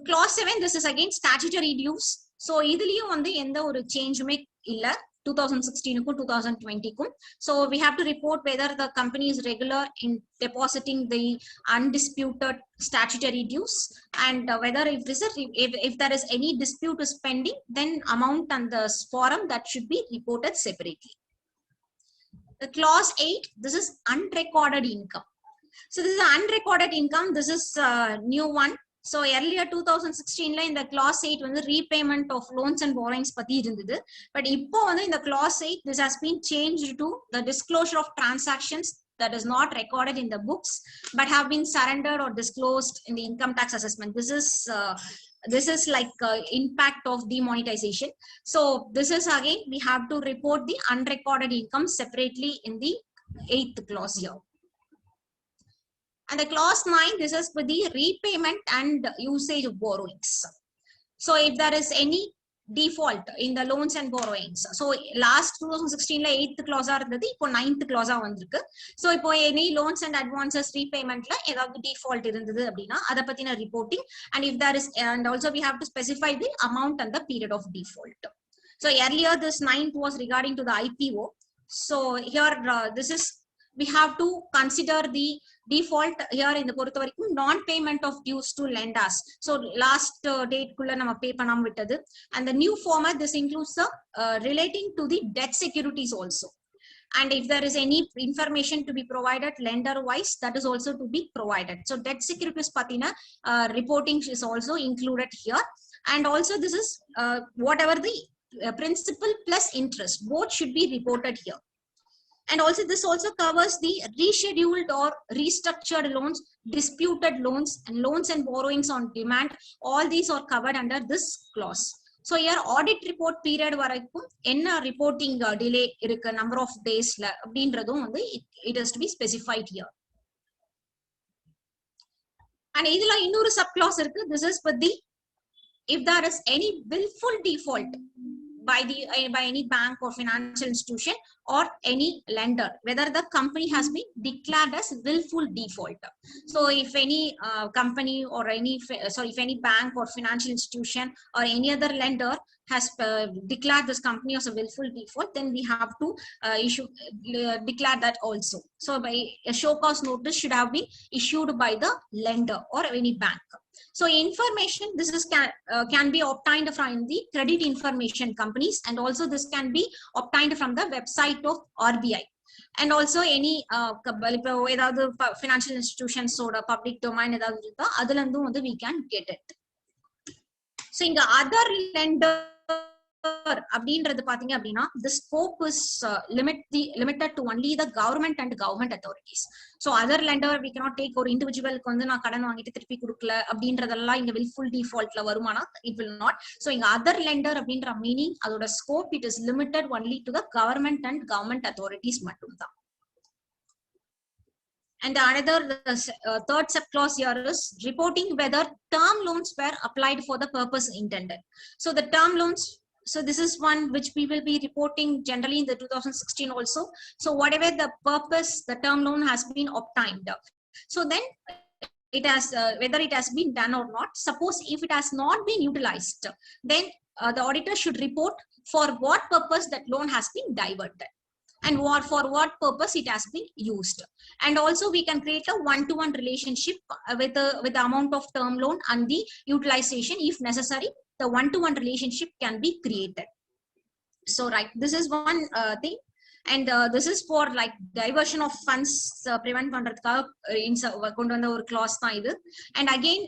Clause 7, this is again statutory dues. So idhiliyum vandu endha oru change me illa 2016 க்கும் 2020 க்கும். So we have to report whether the company is regular in depositing the undisputed statutory dues, and whether if there is any dispute is pending, then amount and the forum that should be reported separately. The clause 8, this is unrecorded income. So this is unrecorded income. This is new one. So earlier 2016 la in the clause 8 வந்து repayment of loans and borrowings பத்தி இருந்தது. But இப்போ வந்து in the clause 8 this has been changed to the disclosure of transactions that is not recorded in the books but have been surrendered or disclosed in the income tax assessment. This is like impact of demonetization. So this is again we have to report the unrecorded income separately in the 8th clause here. And the clause 9, this is for the repayment and usage of borrowings. So if there is any default in the loans and borrowings, so last 2016 la 8th clause irundhathu, ipo 9th clause vandirukku. So ipo any loans and advances repayment la edavadhu default irundhathu appadina adha pathina reporting, and if there is, and also we have to specify the amount and the period of default. So earlier this 9th was regarding to the IPO. So here this is, we have to consider the default here in the பொறுத்த வரைக்கும் non-payment of dues to lenders. So last date kulla nama pay பண்ணாம விட்டது. And the new format, this includes the relating to the debt securities also. And if there is any information to be provided lender wise, that is also to be provided. So debt securities patina reporting is also included here. And also this is whatever the principal plus interest, both should be reported here. And also this also covers the rescheduled or restructured loans, disputed loans, and loans and borrowings on demand. All these are covered under this clause. So here audit report period varaikkum enna reporting delay irukku, number of days la அப்படின்றதும் வந்து it has to be specified here. And idhula இன்னொரு sub clause irukku. This is for the, if there is any willful default by any bank or financial institution or any lender, whether the company has been declared as willful default. So if any company or if any bank or financial institution or any other lender has declared this company as a willful default, then we have to declare that also. So by a show cause notice should have been issued by the lender or any bank. So information, this is can be obtained from the credit information companies, and also this can be obtained from the website of RBI. And also any financial institutions or public domain adhalandum வந்து we can get it. So inga other lender அப்படின்றது பாத்தீங்க அப்படின்னா, the scope is limited to only the government and government authorities. So other lender we cannot take, ஒரு இண்டிவிஜுவலுக்கு வந்து நான் கடன் வாங்கிட்டு திருப்பி கொடுக்கல அப்படின்றதெல்லாம் இங்க willful defaultல வருமானா, it will not. So இங்க other lender அப்படின்ற மீனிங், அதோட scope it is limited only to the government and government authorities மட்டும்தான். And another third sub clause here is reporting whether term loans were applied for the purpose intended. So the term loans, so this is one which we will be reporting generally in the 2016 also. So whatever the purpose the term loan has been obtained, so then it has whether it has been done or not. Suppose if it has not been utilized, then the auditor should report for what purpose that loan has been diverted and for what purpose it has been used. And also we can create a one-to-one relationship with the amount of term loan and the utilization. If necessary, the one-to-one relationship can be created. So right, this is one thing. And this is for like diversion of funds prevent பண்றதுக்காக கொண்டு வந்த ஒரு clause தான் இது. And again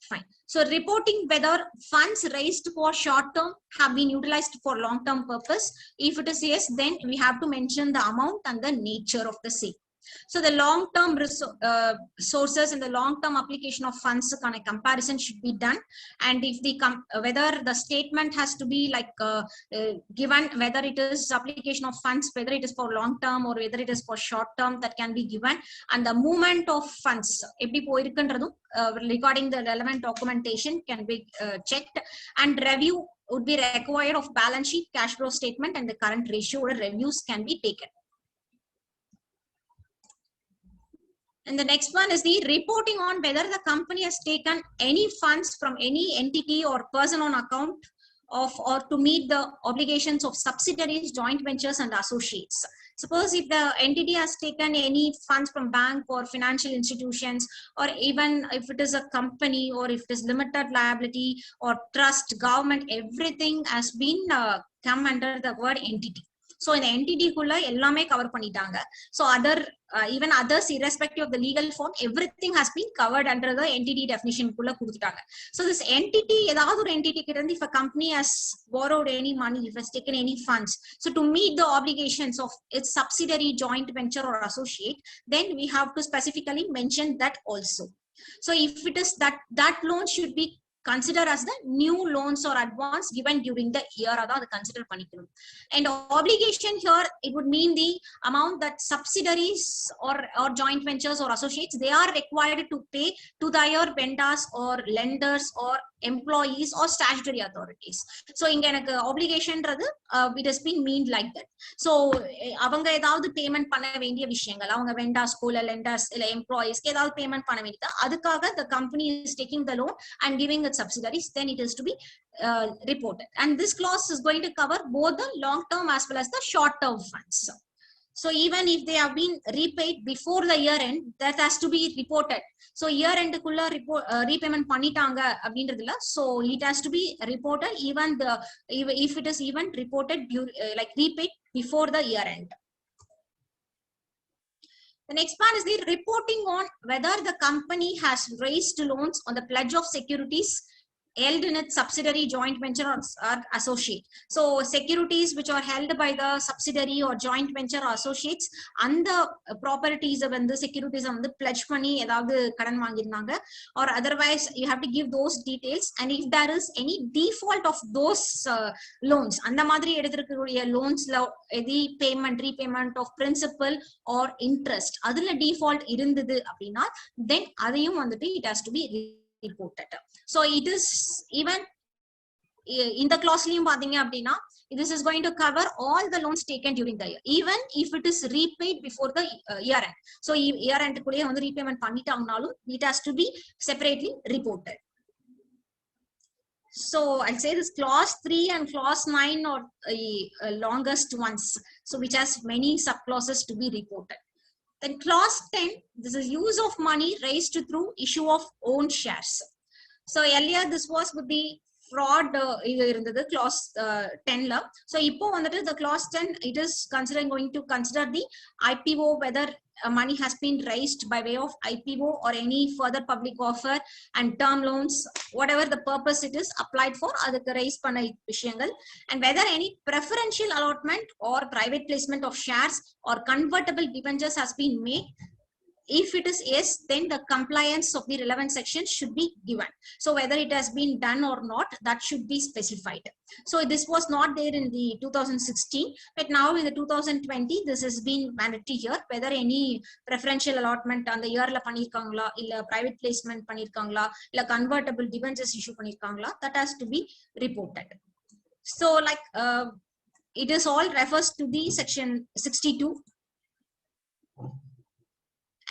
fine. So reporting whether funds raised for short term have been utilized for long term purpose. If it is yes, then we have to mention the amount and the nature of the same. So the long term sources and the long term application of funds kind of comparison should be done. And if the whether the statement has to be like given, whether it is application of funds, whether it is for long term or whether it is for short term, that can be given. And the movement of funds regarding the relevant documentation can be checked. And review would be required of balance sheet, cash flow statement, and the current ratio or reviews can be taken. And the next one is the reporting on whether the company has taken any funds from any entity or person on account of or to meet the obligations of subsidiaries, joint ventures, and associates. Suppose if the entity has taken any funds from bank or financial institutions, or even if it is a company or if it is limited liability or trust, government, everything has been come under the word entity. So in the entity kulla ellame cover பண்ணிட்டாங்க. So other even others irrespective of the legal form, everything has been covered under the entity definition kulla கொடுத்துட்டாங்க. So this entity, ஏதாவது ஒரு entity கிட்ட இருந்து if a company has borrowed any money, if has taken any funds, so to meet the obligations of its subsidiary, joint venture, or associate, then we have to specifically mention that also. So if it is that loan should be consider as the new loans or advance given during the year. Adha consider panikkanum. And obligation here, it would mean the amount that subsidiaries or joint ventures or associates, they are required to pay to their vendors or lenders or employees or statutory authorities. So inga enak obligation radhu it has been mean like that. So avanga edavadhu payment panna vendiya vishayangal, avanga vendors ko lenders illa employees ke edavadhu payment panna vendida, adukaga the company is taking the loan and giving its subsidiaries, then it is to be reported. And this clause is going to cover both the long term as well as the short term funds. So even if they have been repaid before the year end, that has to be reported. So year end kulla repayment pannitaanga abindradilla, so it has to be reported even if it is even reported like repaid before the year end. The next part is the reporting on whether the company has raised loans on the pledge of securities held in its subsidiary, joint venture or associate. So securities which are held by the subsidiary or joint venture or associates and the properties of the securities on the pledge money edavadhu kadan vaangiranga, or otherwise you have to give those details. And if there is any default of those loans, andha madri eduthirukkudiya loans la edi payment repayment of principal or interest adula default irundhudu appadina, then adiyum vandittu it has to be reported. So it is even in the clause liyum pathinga appadina, this is going to cover all the loans taken during the year, even if it is repaid before the year end. So year end kulle vandu repayment pannitaangalum it has to be separately reported. So I'll say this clause 3 and clause 9 are longest ones, so which has many subclauses to be reported. Then clause 10, this is use of money raised through issue of own shares. So earlier this was with the fraud irundhathu clause 10 la. So ipo vandu the clause 10 it is going to consider the IPO, whether money has been raised by way of IPO or any further public offer, and term loans, whatever the purpose it is applied for, adukku raise panna vishayangal, and whether any preferential allotment or private placement of shares or convertible debentures has been made. If it is yes, then the compliance of the relevant section should be given. So whether it has been done or not, that should be specified. So this was not there in the 2016, but now in the 2020, this has been mandatory here. Whether any preferential allotment on the year la pannirukangala, illa private placement pannirukangala, illa convertible debentures issue pannirukangala, that has to be reported. So like it is all refers to the section 62.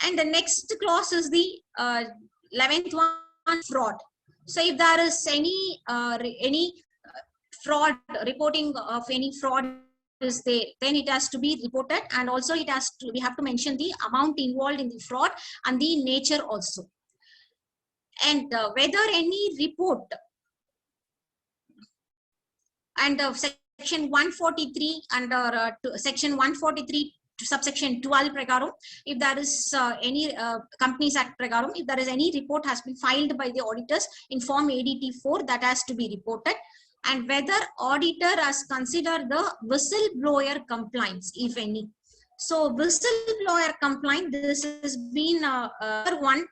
And the next clause is the 11th one, fraud. So if there is any fraud, reporting of any fraud is there, then it has to be reported, and also it has to, we have to mention the amount involved in the fraud and the nature also. And whether any report and section 143 under section 143 to subsection 12 prakaram, if there is any Companies Act prakaram, if there is any report has been filed by the auditors in form ADT4, that has to be reported. And whether auditor has considered the whistleblower compliance, if any. So whistleblower compliance, this has been one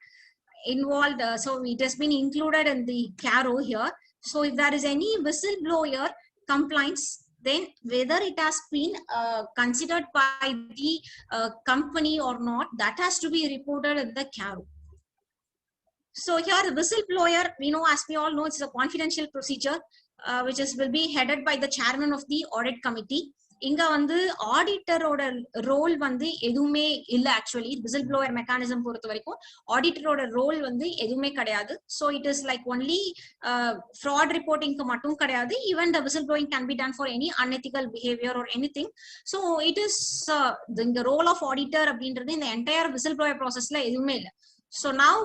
involved, so it has been included in the CARO here. So if there is any whistleblower compliance, then whether it has been considered by the company or not, that has to be reported in the CARO. So here the whistleblower, we know, as we all know, it's a confidential procedure which will be headed by the chairman of the audit committee. இங்க வந்து ஆடிட்டரோட role வந்து எதுவுமே இல்ல. Actually whistle blower mechanism பொறுத்த வரைக்கும் ஆடிட்டரோட role வந்து எதுவுமே கிடையாது. So it is like only fraud ரிப்போர்ட்டிங்க்கு மட்டும் கிடையாது. Even the whistle blowing can be done for any unethical behaviour or anything. So it is இந்த ரோல் ஆஃப் ஆடிட்டர் அப்படின்றது இந்த என்டையர் விசில் ப்ளோவர் ப்ராசஸ்ல எதுவுமே இல்லை. So now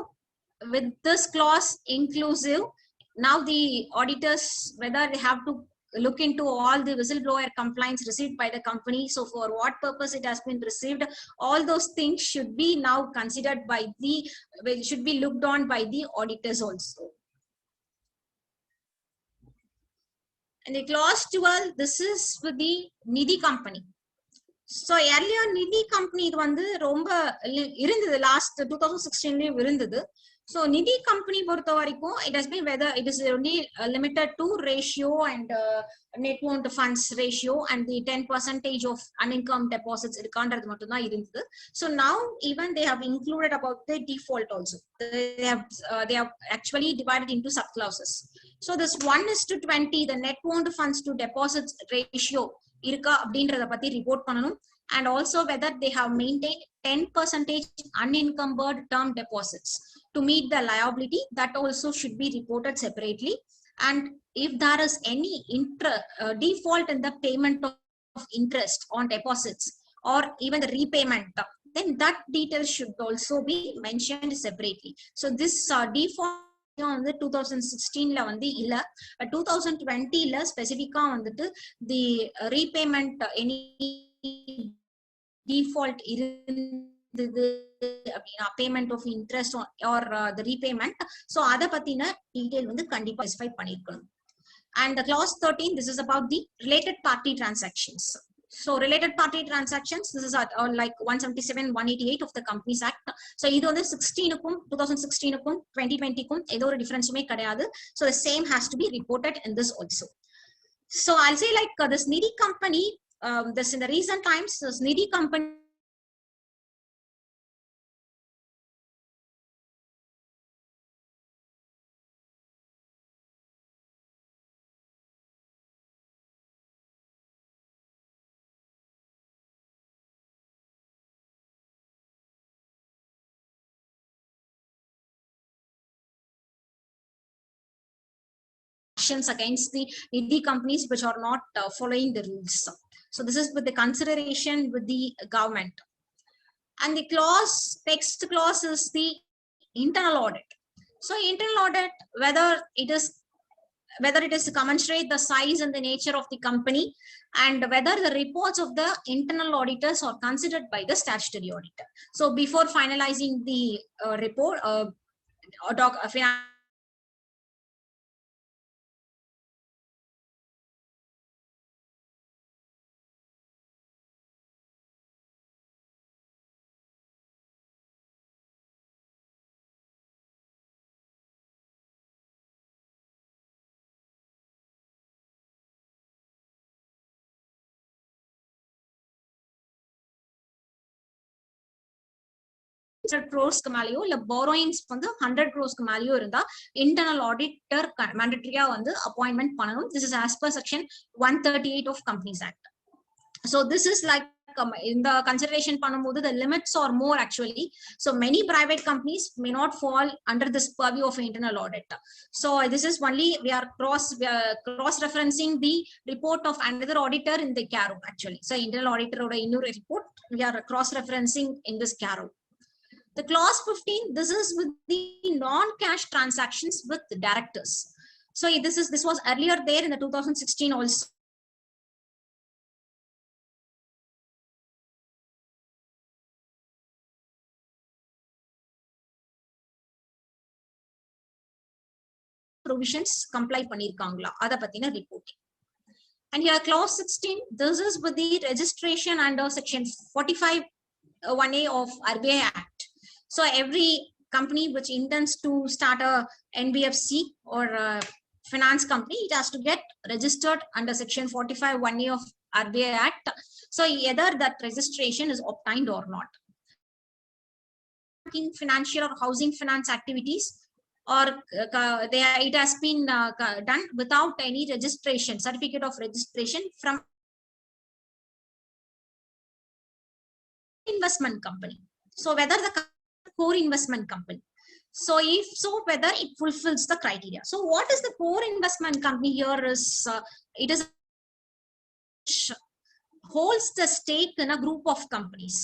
with this clause inclusive, now the auditors, whether they have to look into all the whistleblower complaints received by the company, so for what purpose it has been received, all those things should be now considered by the, should be looked on by the auditors also. And the clause 12, this is with the Nidhi company. So earlier Nidhi company இது வந்து ரொம்ப இருந்தது, last 2016 இருந்தது. So Nidhi company பொறுத்த வரைக்கும் it has been whether it is only limited to ratio and net owned funds ratio and the 10% of unencumbered deposits irukandradhu mattum da irundhu. So now even they have included about the default also. They have actually divided into sub clauses. So this 1:20 the net owned funds to deposits ratio irka abindradha patti report pananum, and also whether they have maintained 10% unencumbered term deposits to meet the liability, that also should be reported separately. And if there is any default in the payment of interest on deposits or even the repayment, then that detail should also be mentioned separately. So this default on the 2016 la வந்து இல்ல, 2020 la specifica வந்துட்டு the repayment any default இருந்தது அப்படினா payment of interest or the repayment, so அத பத்தின detail வந்து கண்டிப்பா specify பண்ணிருக்கணும். And the clause 13, this is about the related party transactions. So related party transactions, this is like 177 188 of the Companies Act. So இது வந்து 16 க்கும் 2016 க்கும் 2020 க்கும் ஏதோ ஒரு டிஃபரன்ஸுமே கிடையாது. So the same has to be reported in this also. So I'll say like this Nidhi company, this in the recent times, this Nidhi company against the Nidhi companies which are not following the rules. So this is with the consideration with the government. And the clause, text clause is the internal audit. So internal audit, whether it is to commensurate the size and the nature of the company, and whether the reports of the internal auditors are considered by the statutory auditor. So before finalizing the report, crores மேலயோ இல்ல borrowings வந்து 100 crores மேலயோ இருந்தா internal auditor mandatory-ஆ வந்து appointment பண்ணனும். This is as per section 138 of Companies Act. So this is like in the consideration பண்ணும்போது the limits are more actually. So many private companies may not fall under this purview of internal audit. So this is only we are cross referencing the report of another auditor in the CARO actually. So internal auditor oda innor report we are cross referencing in this CARO. The clause 15, this is with the non-cash transactions with the directors. So this was earlier there in the 2016 also. Provisions comply பண்ணிருக்காங்களா அத பத்தின reporting. And here clause 16, this is with the registration under section 45 1A of RBI Act. So every company which intends to start a NBFC or a finance company, it has to get registered under section 45 1A of RBI Act. So either that registration is obtained or not. Financial or housing finance activities, or it has been done without any registration, certificate of registration from investment company. So whether the core investment company, so if so whether it fulfills the criteria. So what is the core investment company here is it is holds the stake in a group of companies.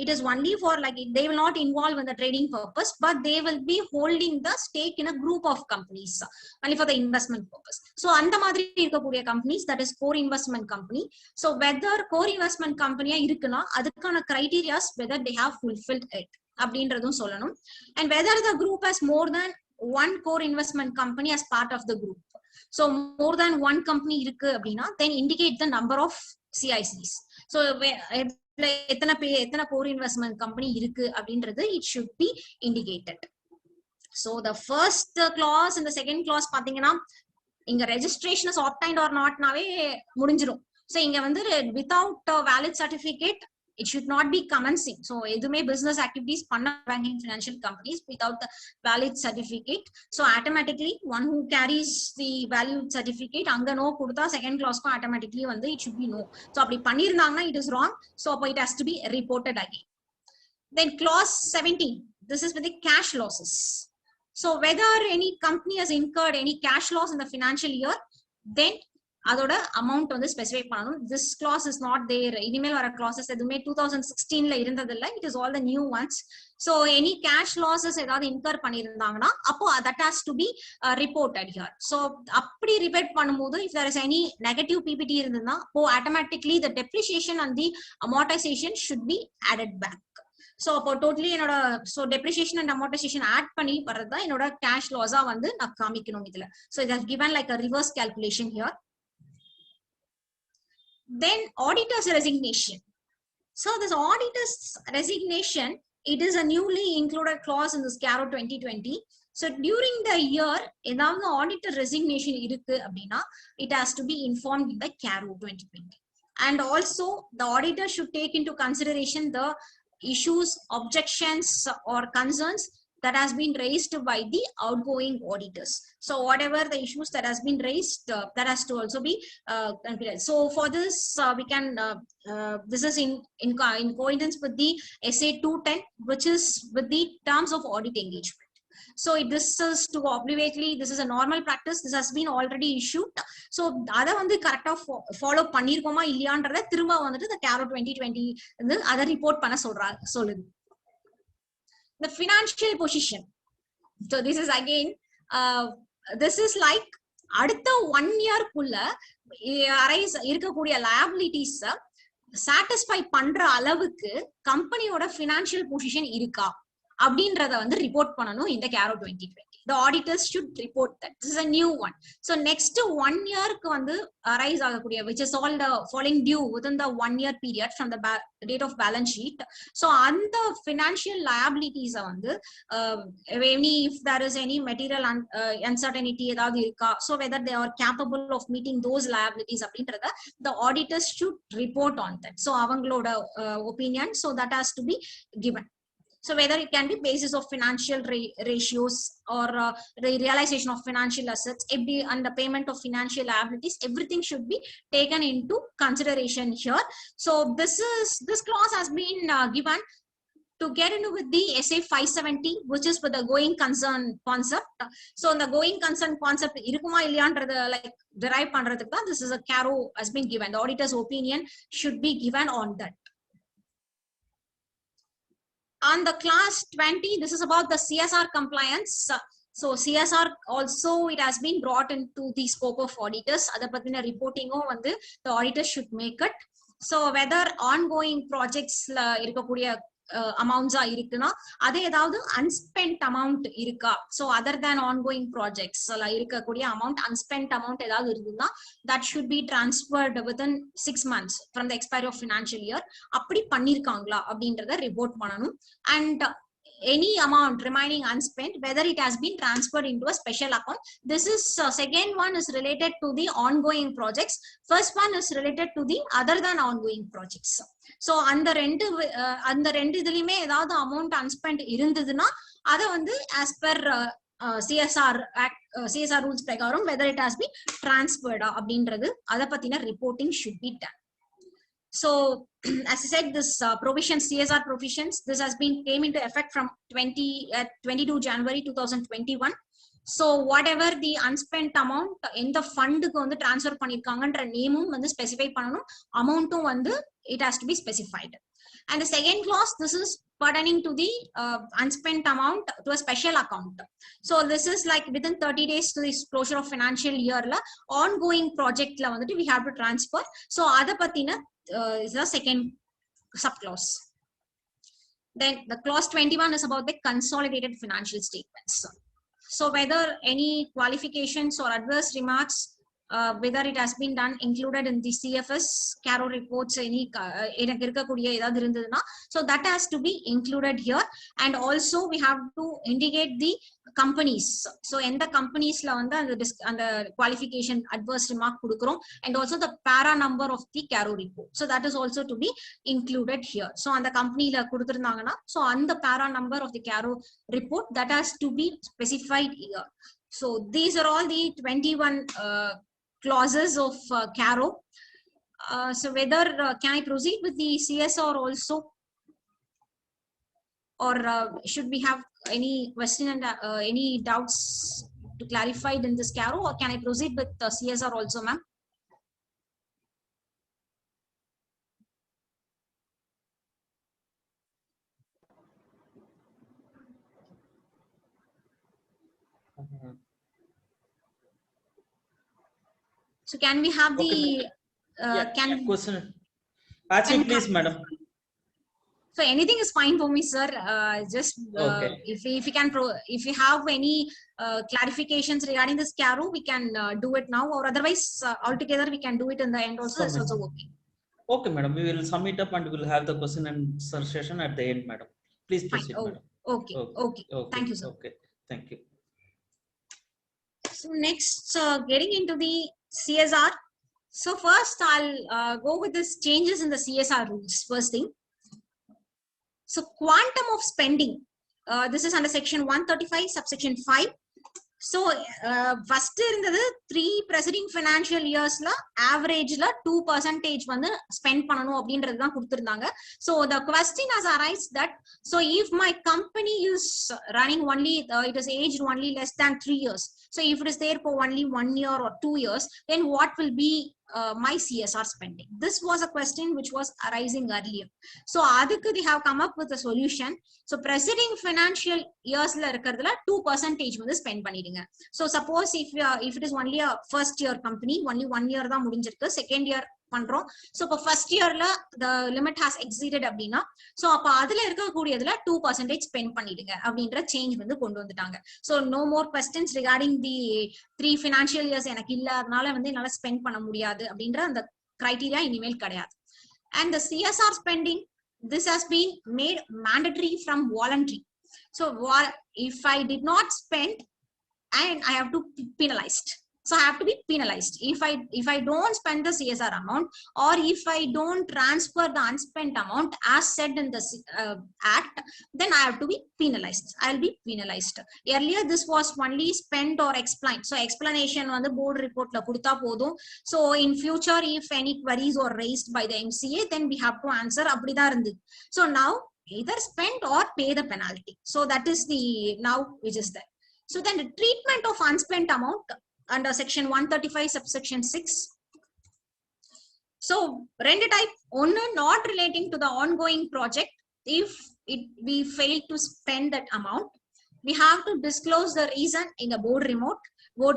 It is only for like they will not involve in the trading purpose, but they will be holding the stake in a group of companies only for the investment purpose. So அந்த மாதிரி இருக்கக்கூடிய companies, that is core investment company. So whether core investment company இருக்குனா அதுக்கான criteria whether they have fulfilled it அப்படின்றதும் சொல்லணும். And whether the group has more than one core investment company as part of the group. So more than one company இருக்கு அப்படின்னா then indicate the number of CICs. So எத்தனை core investment company இருக்கு அப்படின்றது it should be indicated. So the first clause and the second clause பாத்தீங்கன்னா இங்க registration is obtained or not நாவே முடிஞ்சிரும். So இங்க வந்து without a valid certificate it should not be commencing. So எதுமே business activities பண்ண banking financial companies without the valid certificate. So automatically one who carries the valid certificate அங்க no கொடுத்தா second clause க்கும் automatically வந்து it should be no. So அப்படி பண்ணிருந்தாங்கன்னா it is wrong. So அப்போ it has to be reported again. Then clause 17, this is with the cash losses. So whether any company has incurred any cash loss in the financial year, then அதோட amount வந்து specify பண்ணணும். This clause is not there. இனிமேல் வர clauses எதுவுமே 2016ல இருந்ததில்லை. It is all the new ones. So any cash losses ஏதாவது incur பண்ணியிருந்தாங்கன்னா அப்போ that has to be reported here. So அப்படி report பண்ணும்போது if there is any negative PPT இருந்ததுன்னா அப்போ automatically the depreciation and the amortization should be added back. So அப்போ totally என்னோட depreciation and amortization add பண்ணி வர்றதா என்னோட cash loss வந்து நான் காமிக்கணும் இதுல. So it has given like a reverse calculation here. Then auditor's resignation. So this auditor's resignation, it is a newly included clause in this CARO 2020. So during the year, ஏதாவது auditor resignation இருக்கு அப்படின்னா it has to be informed in the CARO 2020. And also the auditor should take into consideration the issues, objections or concerns that has been raised by the outgoing auditors. So whatever the issues that has been raised, that has to also be considered. So for this, we can, this is in coincidence with the SA 210, which is with the terms of audit engagement. So this is to obligatory, this is a normal practice, this has been already issued. So அதை வந்து கரெக்டா follow பண்ணிருக்கோமா இல்லையான்றத திரும்ப வந்துட்டு the CARO 2020 வந்து அதை report பண்ண சொல்லுது. The financial position. So this is again, this is like அடுத்த 1 year குள்ள arise இருக்கக்கூடிய liabilities satisfy பண்ற அளவுக்கு கம்பெனியோட financial position இருக்கா அப்படின்றத வந்து ரிப்போர்ட் பண்ணணும் இந்த CARO 2020. The auditors should report that. This is a new one. So next 1 yearக்கு வந்து arise ஆகக்கூடிய which is all the falling due within the 1 year period from the date of balance sheet. So அந்த financial liabilities வந்து if there is any material uncertainty ஏதாவது இருக்கா, so whether they are capable of meeting those liabilities அப்படின்றத the auditors should report on that. So அவங்களோட opinion, so that has to be given. So whether it can be basis of financial ratios or realization of financial assets, and the payment of financial liabilities, everything should be taken into consideration here. So this clause has been given to get into with the SA 570, which is with the going concern concept. So the going concern concept irukuma illiyandradha like derive pandradhukku this is a CARO has been given. The auditor's opinion should be given on that. On the class 20, this is about the CSR compliance. So CSR also, it has been brought into the scope of auditors. Adha pathina reporting vandu the auditors should make it. So whether ongoing projects irukkudiya amounts இருக்குன்னா அது ஏதாவது unspent amount இருக்கா, so other than ongoing projects இருக்கக்கூடிய amount unspent amount ஏதாவது இருக்குன்னா that should be transferred within 6 months from the expiry of financial year. அப்படி பண்ணிருக்காங்களா அப்படின்றத report பண்ணணும். And any amount remaining unspent, whether it has been transferred into a special account. This is second one is related to the ongoing projects, first one is related to the other than ongoing projects. So அந்த ரெண்டு இதுலயுமே ஏதாவது amount unspent இருந்ததுன்னா அதை வந்து as per CSR Act, CSR rules பிரகாரம் whether it has been transferred அப்படின்றது அதை பத்தின reporting should be done. So as I said, this provisions, CSR provisions, this has been came into effect from 22 January 2021. So whatever the unspent amount in the fund க்கு வந்து transfer பண்ணிருக்காங்கன்ற நேமும் வந்து specify பண்ணனும், அமௌண்ட்டும் வந்து it has to be specified. And the second clause, this is pertaining to the unspent amount to a special account. So this is like within 30 days to the closure of financial year la ongoing project la vandu we have to transfer. So adha pathina is the second subclause. Then the clause 21 is about the consolidated financial statements. So whether any qualifications or adverse remarks whether it has been done included in the CFS CARO reports any எனக்கு இருக்கக்கூடிய ஏதாவது இருந்ததுன்னா so that has to be included here. And also we have to indicate the companies. So எந்த companiesல வந்து அந்த qualification adverse remark கொடுக்கிறோம், and also the para number of the CARO report. So that is also to be included here. So அந்த companyல கொடுத்திருந்தாங்கன்னா so அந்த para number of the CARO report that has to be specified here. So these are all the 21 clauses of CARO. So whether can I proceed with the CSR also, or should we have any question and any doubts to clarify in this CARO, or can I proceed with CSR also, ma'am? So can we have the question? Actually, please, madam. So anything is fine for me, sir. Just Okay. if you can if you have any clarifications regarding this CARO, we can do it now, or otherwise altogether we can do it in the end also. It's also okay. Okay, madam. We will sum it up and we will have the question and answer session at the end, madam. Please proceed, Fine. madam. Okay. Okay. Thank you, sir. Okay. Thank you. So next, getting into the CSR. So first, I'll go with this changes in the CSR rules. First thing. So quantum of spending. This is under section 135, subsection 5. So first இருந்தது 3 preceding financial yearsல averageல 2% வந்து spend பண்ணனும் அப்படின்றது தான் கொடுத்திருந்தாங்க. So the question has arisen that so if my company is running only it is aged only less than 3 years. So if it is there for only 1 year or 2 years, then what will be my CSR spending? This was a question which was arising earlier. So adukku they have come up with a solution. So preceding financial years la irukradhula 2% வந்து spend பண்ணிடுங்க. So suppose if it is only a first year company, only 1 year தான் முடிஞ்சிருக்கு, second year பண்றோம். So இப்போ first yearல the limit has exceeded அப்படின்னா so அப்ப அதுல இருக்கக்கூடியதுல 2% spend பண்ணிடுங்க அப்படின்ற சேஞ்ச் வந்து கொண்டு வந்துட்டாங்க. So no more questions regarding the 3 financial years எனக்கு இல்ல, அதனால வந்து என்னால spend பண்ண முடியாது அப்படின்ற அந்த criteria இனிமேல் கிடையாது. And the CSR spending, this has been made mandatory from voluntary. So if I did not spend, and I have to be penalized. So I have to be penalized if I don't spend the CSR amount, or if I don't transfer the unspent amount as said in the act, then I have to be penalized. I'll be penalized. Earlier this was only spent or explained. So explanation on the board report la kudutha podum. So in future if any queries are raised by the MCA, then we have to answer appadida irundhu. So now either spend or pay the penalty. So that is the now which is there. So then the treatment of unspent amount under section 135 subsection 6. So rendu type, one not relating to the ongoing project. If we fail to spend that amount, we have to disclose the reason in the board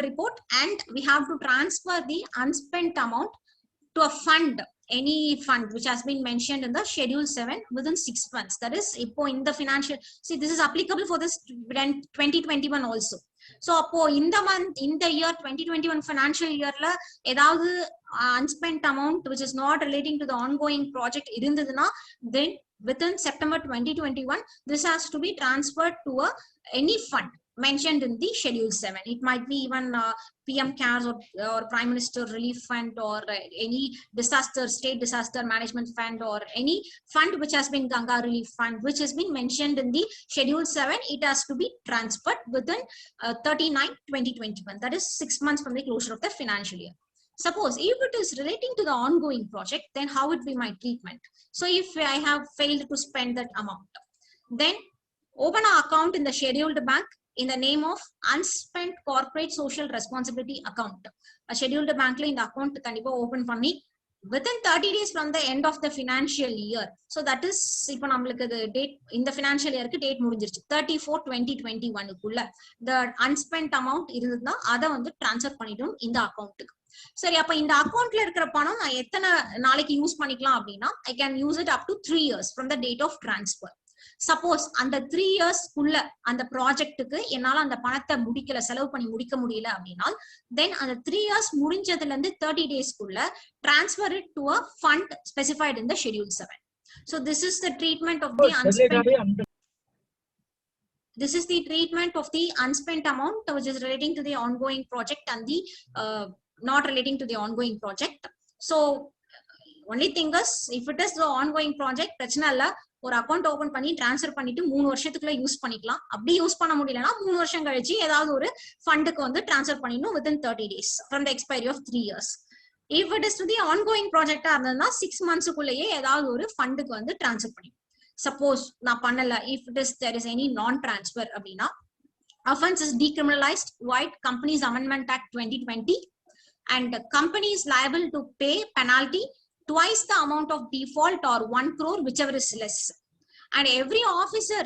report, and we have to transfer the unspent amount to a fund, any fund which has been mentioned in the schedule 7 within 6 months. That is ipo in the financial, see this is applicable for this 2021 also. So appo in the year 2021 financial year la edavadhu unspent amount which is not relating to the ongoing project irundaduna, then within September 2021 this has to be transferred to any fund mentioned in the schedule 7. It might be even PM CARES or Prime Minister Relief Fund, or any state disaster management fund, or any fund which has been Ganga Relief Fund which has been mentioned in the schedule 7. It has to be transferred within 39/2021, that is 6 months from the closure of the financial year. Suppose if it is relating to the ongoing project, then how would be my treatment? So if I have failed to spend that amount, then open an account in the scheduled bank in the name of unspent corporate social responsibility account. A scheduled bank la in the account kandipa open panni within 30 days from the end of the financial year. So that is ipo namalukku the date in the financial year ku date mudinjiruchu 34/2021 kulla the unspent amount irundha adha vandu transfer pannidum இந்த account ku. சரி, அப்ப இந்த அக்கவுண்ட்ல இருக்கிற பணம் நான் எத்தனை நாளைக்கு யூஸ் பண்ணிக்கலாம் அப்படின்னா I can use it up to 3 years from the date of transfer. Suppose அந்த 3 years குள்ள அந்த ப்ராஜெக்ட்டுக்கு என்னால அந்த பணத்தை முடிக்கல, செலவு பண்ணி முடிக்க முடியல அப்படின்னா, then அந்த 3 years முடிஞ்சதுல இருந்து 30 days குள்ள transfer it to a fund specified in the schedule 7. So this is the treatment of the unspent. This is the treatment of the unspent amount which is relating to the ongoing project and the not relating to the ongoing project. So only thing is, if it is the ongoing project, பிரச்சனை இல்ல, ஒரு account open பண்ணி transfer பண்ணிட்டு 3 வருஷத்துக்குள்ள use பண்ணிக்கலாம். அப்படி use பண்ண முடியலன்னா 3 வருஷம் கழிச்சு ஏதாவது ஒரு ஃபண்டுக்கு வந்து டிரான்ஸ்ஃபர் பண்ணிடணும் within 30 days from the expiry of 3 years. If it is to the ongoing project இருந்ததுன்னா 6 monthsக்குள்ளேயே ஏதாவது ஒரு ஃபண்டுக்கு வந்து டிரான்ஸ்ஃபர் பண்ணிடணும். Suppose நான் பண்ணல, if it is there is any non-transfer அப்படின்னா, offense is decriminalized via Companies Amendment Act 2020, and the company is liable to pay penalty twice the amount of default or 1 crore, whichever is less. And every officer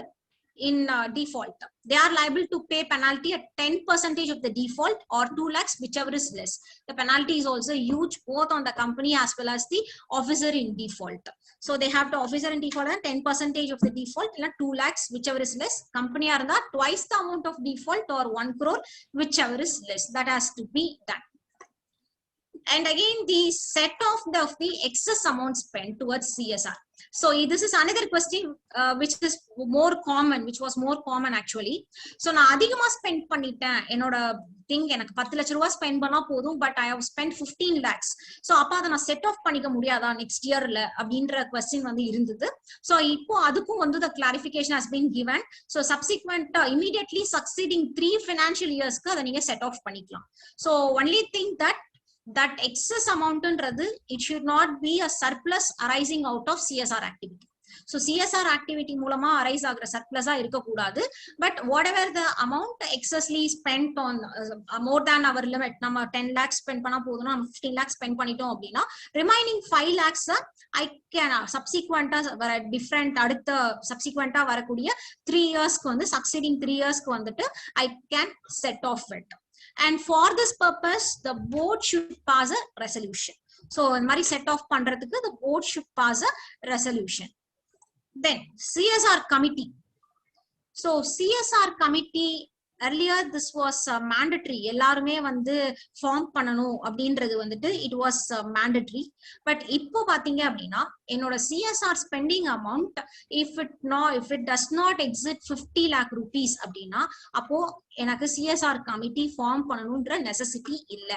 in default, they are liable to pay penalty at 10% of the default or 2 lakhs, whichever is less. The penalty is also huge, both on the company as well as the officer in default. So they have the officer in default and 10% of the default, 2 lakhs, whichever is less. Company are twice the amount of default or 1 crore, whichever is less. That has to be done. And again, the set off of the excess amount spent towards CSR. So this is another question which is more common, which was more common actually. So நான் அதிகமா spend பண்ணிட்டேன், என்னோட think எனக்கு 10 லட்சம் ரூபாய் spend பண்ணா போதும், but I have spend 15 lakhs. So அப்ப அதை நான் செட் ஆஃப் பண்ணிக்க முடியாதா நெக்ஸ்ட் இயர்ல அப்படின்ற கொஸ்டின் வந்து இருந்தது. ஸோ இப்போ அதுக்கும் வந்து the clarification has been given. So subsequent immediately succeeding 3 financial yearsக்கு அதை நீங்க செட் ஆஃப் பண்ணிக்கலாம். So only thing that excess amount ன்றது it should not be a surplus arising out of CSR activity. So CSR activity மூலமா arise ஆகுற surplus-ஆ இருக்க கூடாது. But whatever the amount excessly spent on more than our limit, நம்ம 10 lakhs spend பண்ணா போதும்னா 15 lakhs spend பண்ணிட்டோம் அப்படின்னா remaining 5 lakhs I can subsequent-ஆ வர different அடுத்த subsequent-ஆ வரக்கூடிய 3 yearsக்கு வந்து succeeding 3 yearsக்கு வந்துட்டு I can set off it. And for this purpose, the board should pass a resolution. So, in mari set off pandradhukku, the board should pass a resolution. Then, CSR committee. So, CSR committee, earlier this was mandatory. எல்லாருமே வந்து form பண்ணணும் அப்படின்றது வந்துட்டு it was mandatory. But இப்போ பாத்தீங்க அப்படின்னா, என்னோட CSR spending amount, if it does not exceed 50 lakh rupees அப்படின்னா, அப்போ எனக்கு CSR committee ஃபார்ம் பண்ணணும்ன்ற நெசசிட்டி இல்ல.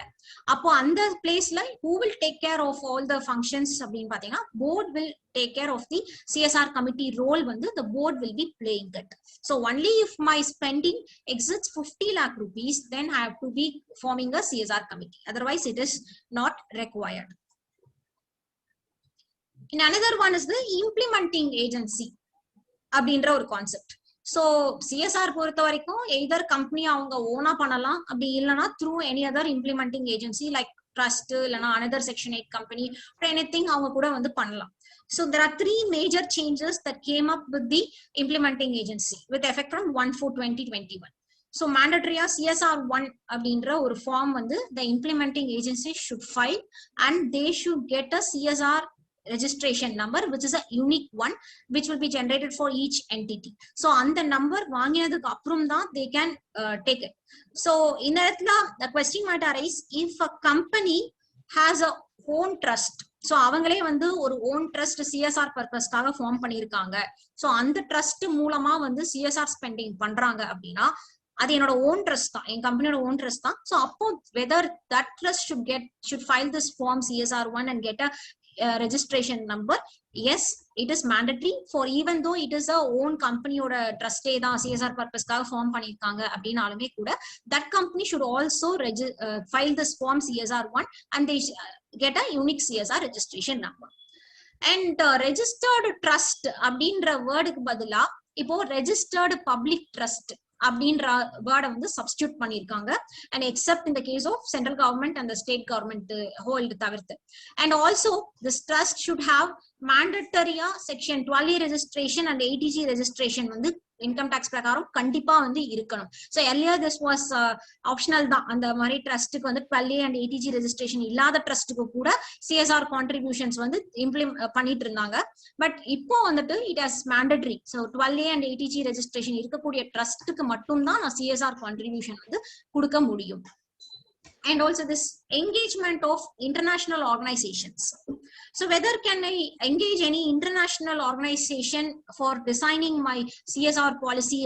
அப்போ அந்த பிளேஸ்ல who will take care of all the functions அப்படின்னு பாத்தீங்கன்னா, board will take care of the CSR committee role வந்து the board will be playing it. So only if my spending exceeds 50 lakh rupees, then I have to be forming a CSR committee. Otherwise, it is not required. And another one is the implementing agency அப்படின்ற ஒரு concept. So CSR பொறுத்த வரைக்கும் either company அவங்க ஓனா பண்ணலாம், அப்படி இல்லைன்னா through any other implementing agency like trust இல்லைன்னா another section 8 company or anything அவங்க கூட வந்து பண்ணலாம். So there are 3 major changes that came up with the implementing agency with effect from 1/4/2021. So mandatory CSR 1 அப்படின்ற ஒரு form வந்து the implementing agency should file, and they should get a CSR registration number, which is a unique one, which will be generated for each entity. So அந்த number வாங்கினதுக்கு அப்புறம் தான் they can take it. So இந்த இடத்துல the question might arise, if a company has a own trust, so அவங்களே வந்து ஒரு own trust CSR purpose-க்காக form பண்ணிருக்காங்க, so அந்த ட்ரஸ்ட் மூலமா வந்து CSR spending பண்றாங்க அப்படின்னா அது என்னோட ஓன் ட்ரஸ்ட் தான், என் கம்பெனியோட ஓன் ட்ரஸ்ட் தான். So அப்போ whether that trust should file this form CSR 1 and get a registration number, yes, it is mandatory for, even though it is a own company oda trust da CSR purpose kaga form pannirukanga அப்படினாலுமே கூட that company should also file this form CSR 1 and they get a unique CSR registration number. And registered trust அப்படின்ற வேர்டுக்கு பதிலா இப்போ registered public trust அப்படின்ற வேர்டை வந்து substitute பண்ணிருக்காங்க, and except in the case of central government and the state government hold தவிர்த்து. And also this trust should have mandatory section 12A registration and 80G registration வந்து income tax பிரகாரம் கண்டிப்பா வந்து இருக்கணும். So earlier this was optional தான். அந்த மாதிரி ட்ரஸ்ட்டுக்கு வந்து 12A and 80G registration இல்லாத ட்ரஸ்ட்டுக்கு கூட CSR contributions வந்து பண்ணிட்டு இருந்தாங்க. பட் இப்போ வந்துட்டு it has mandatory. So 12A and 80G registration இருக்கக்கூடிய ட்ரஸ்ட்டுக்கு மட்டும்தான் நான் CSR contribution வந்து கொடுக்க முடியும். And also this engagement of international organizations. So whether can I engage any international organization for designing my CSR policy?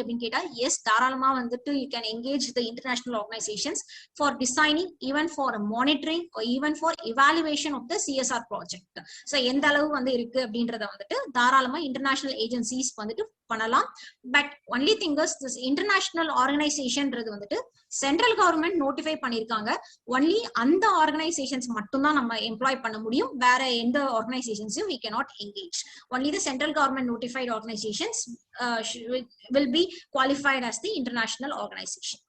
Yes, தாராளமா வந்துட்டு you can engage the international organizations for designing, even for monitoring or even for evaluation of the CSR project. So எந்த அளவு வந்து இருக்கு அப்படின்றத வந்துட்டு தாராளமா international agencies வந்துட்டு பண்ணலாம். But only thing is this international organization வந்துட்டு சென்ட்ரல் கவர்மெண்ட் நோட்டிஃபை பண்ணிருக்காங்க. ஒன்லி அந்த ஆர்கனைசேஷன்ஸ் மட்டும் தான் நம்ம எம்ப்ளாய் பண்ண முடியும். வேற எந்த ஆர்கனைசேஷன்ஸையும் we cannot engage. Only the central government notified organizations will be qualified as the international organization.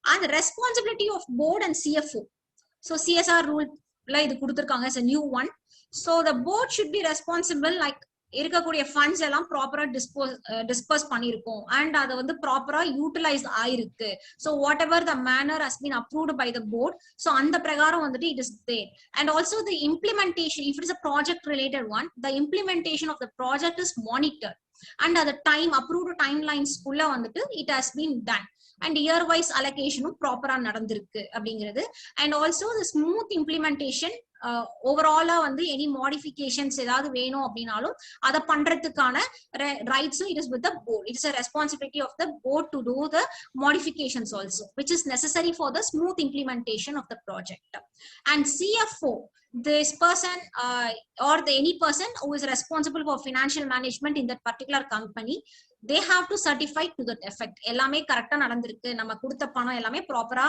And the responsibility of board and CFO. So CSR rule la idu kuduthirukanga as a new one. So the board should be responsible, like இருக்கக்கூடிய funds எல்லாம் ப்ராப்பரா disburse பண்ணிருக்கோம் and அதை வந்து ப்ராப்பரா utilise ஆயிருக்கு. So whatever the manner has been approved by the board, so அந்த பிரகாரம் வந்துட்டு it is there. And also the implementation, if it is a project related one, the implementation of the project is monitor and அது time approved time லைன்ஸ்குள்ள வந்துட்டு it has been done and year wise அலோகேஷனும் ப்ராப்பரா நடந்திருக்கு அப்படிங்கிறது. And also the smooth implementation, ஓவராலா வந்து any modifications ஏதாவது வேணும் அப்படின்னாலும் அதை பண்றதுக்கான ரைட்ஸும் it is with the board. It is a responsibility of the board to do the modifications also, which is necessary for the smooth implementation of the project. And CFO, this person or any person who is responsible for financial management in that particular company, they have to certify to that effect. எல்லாமே கரெக்டா நடந்திருக்கு, நம்ம கொடுத்த பணம் எல்லாமே ப்ராப்பரா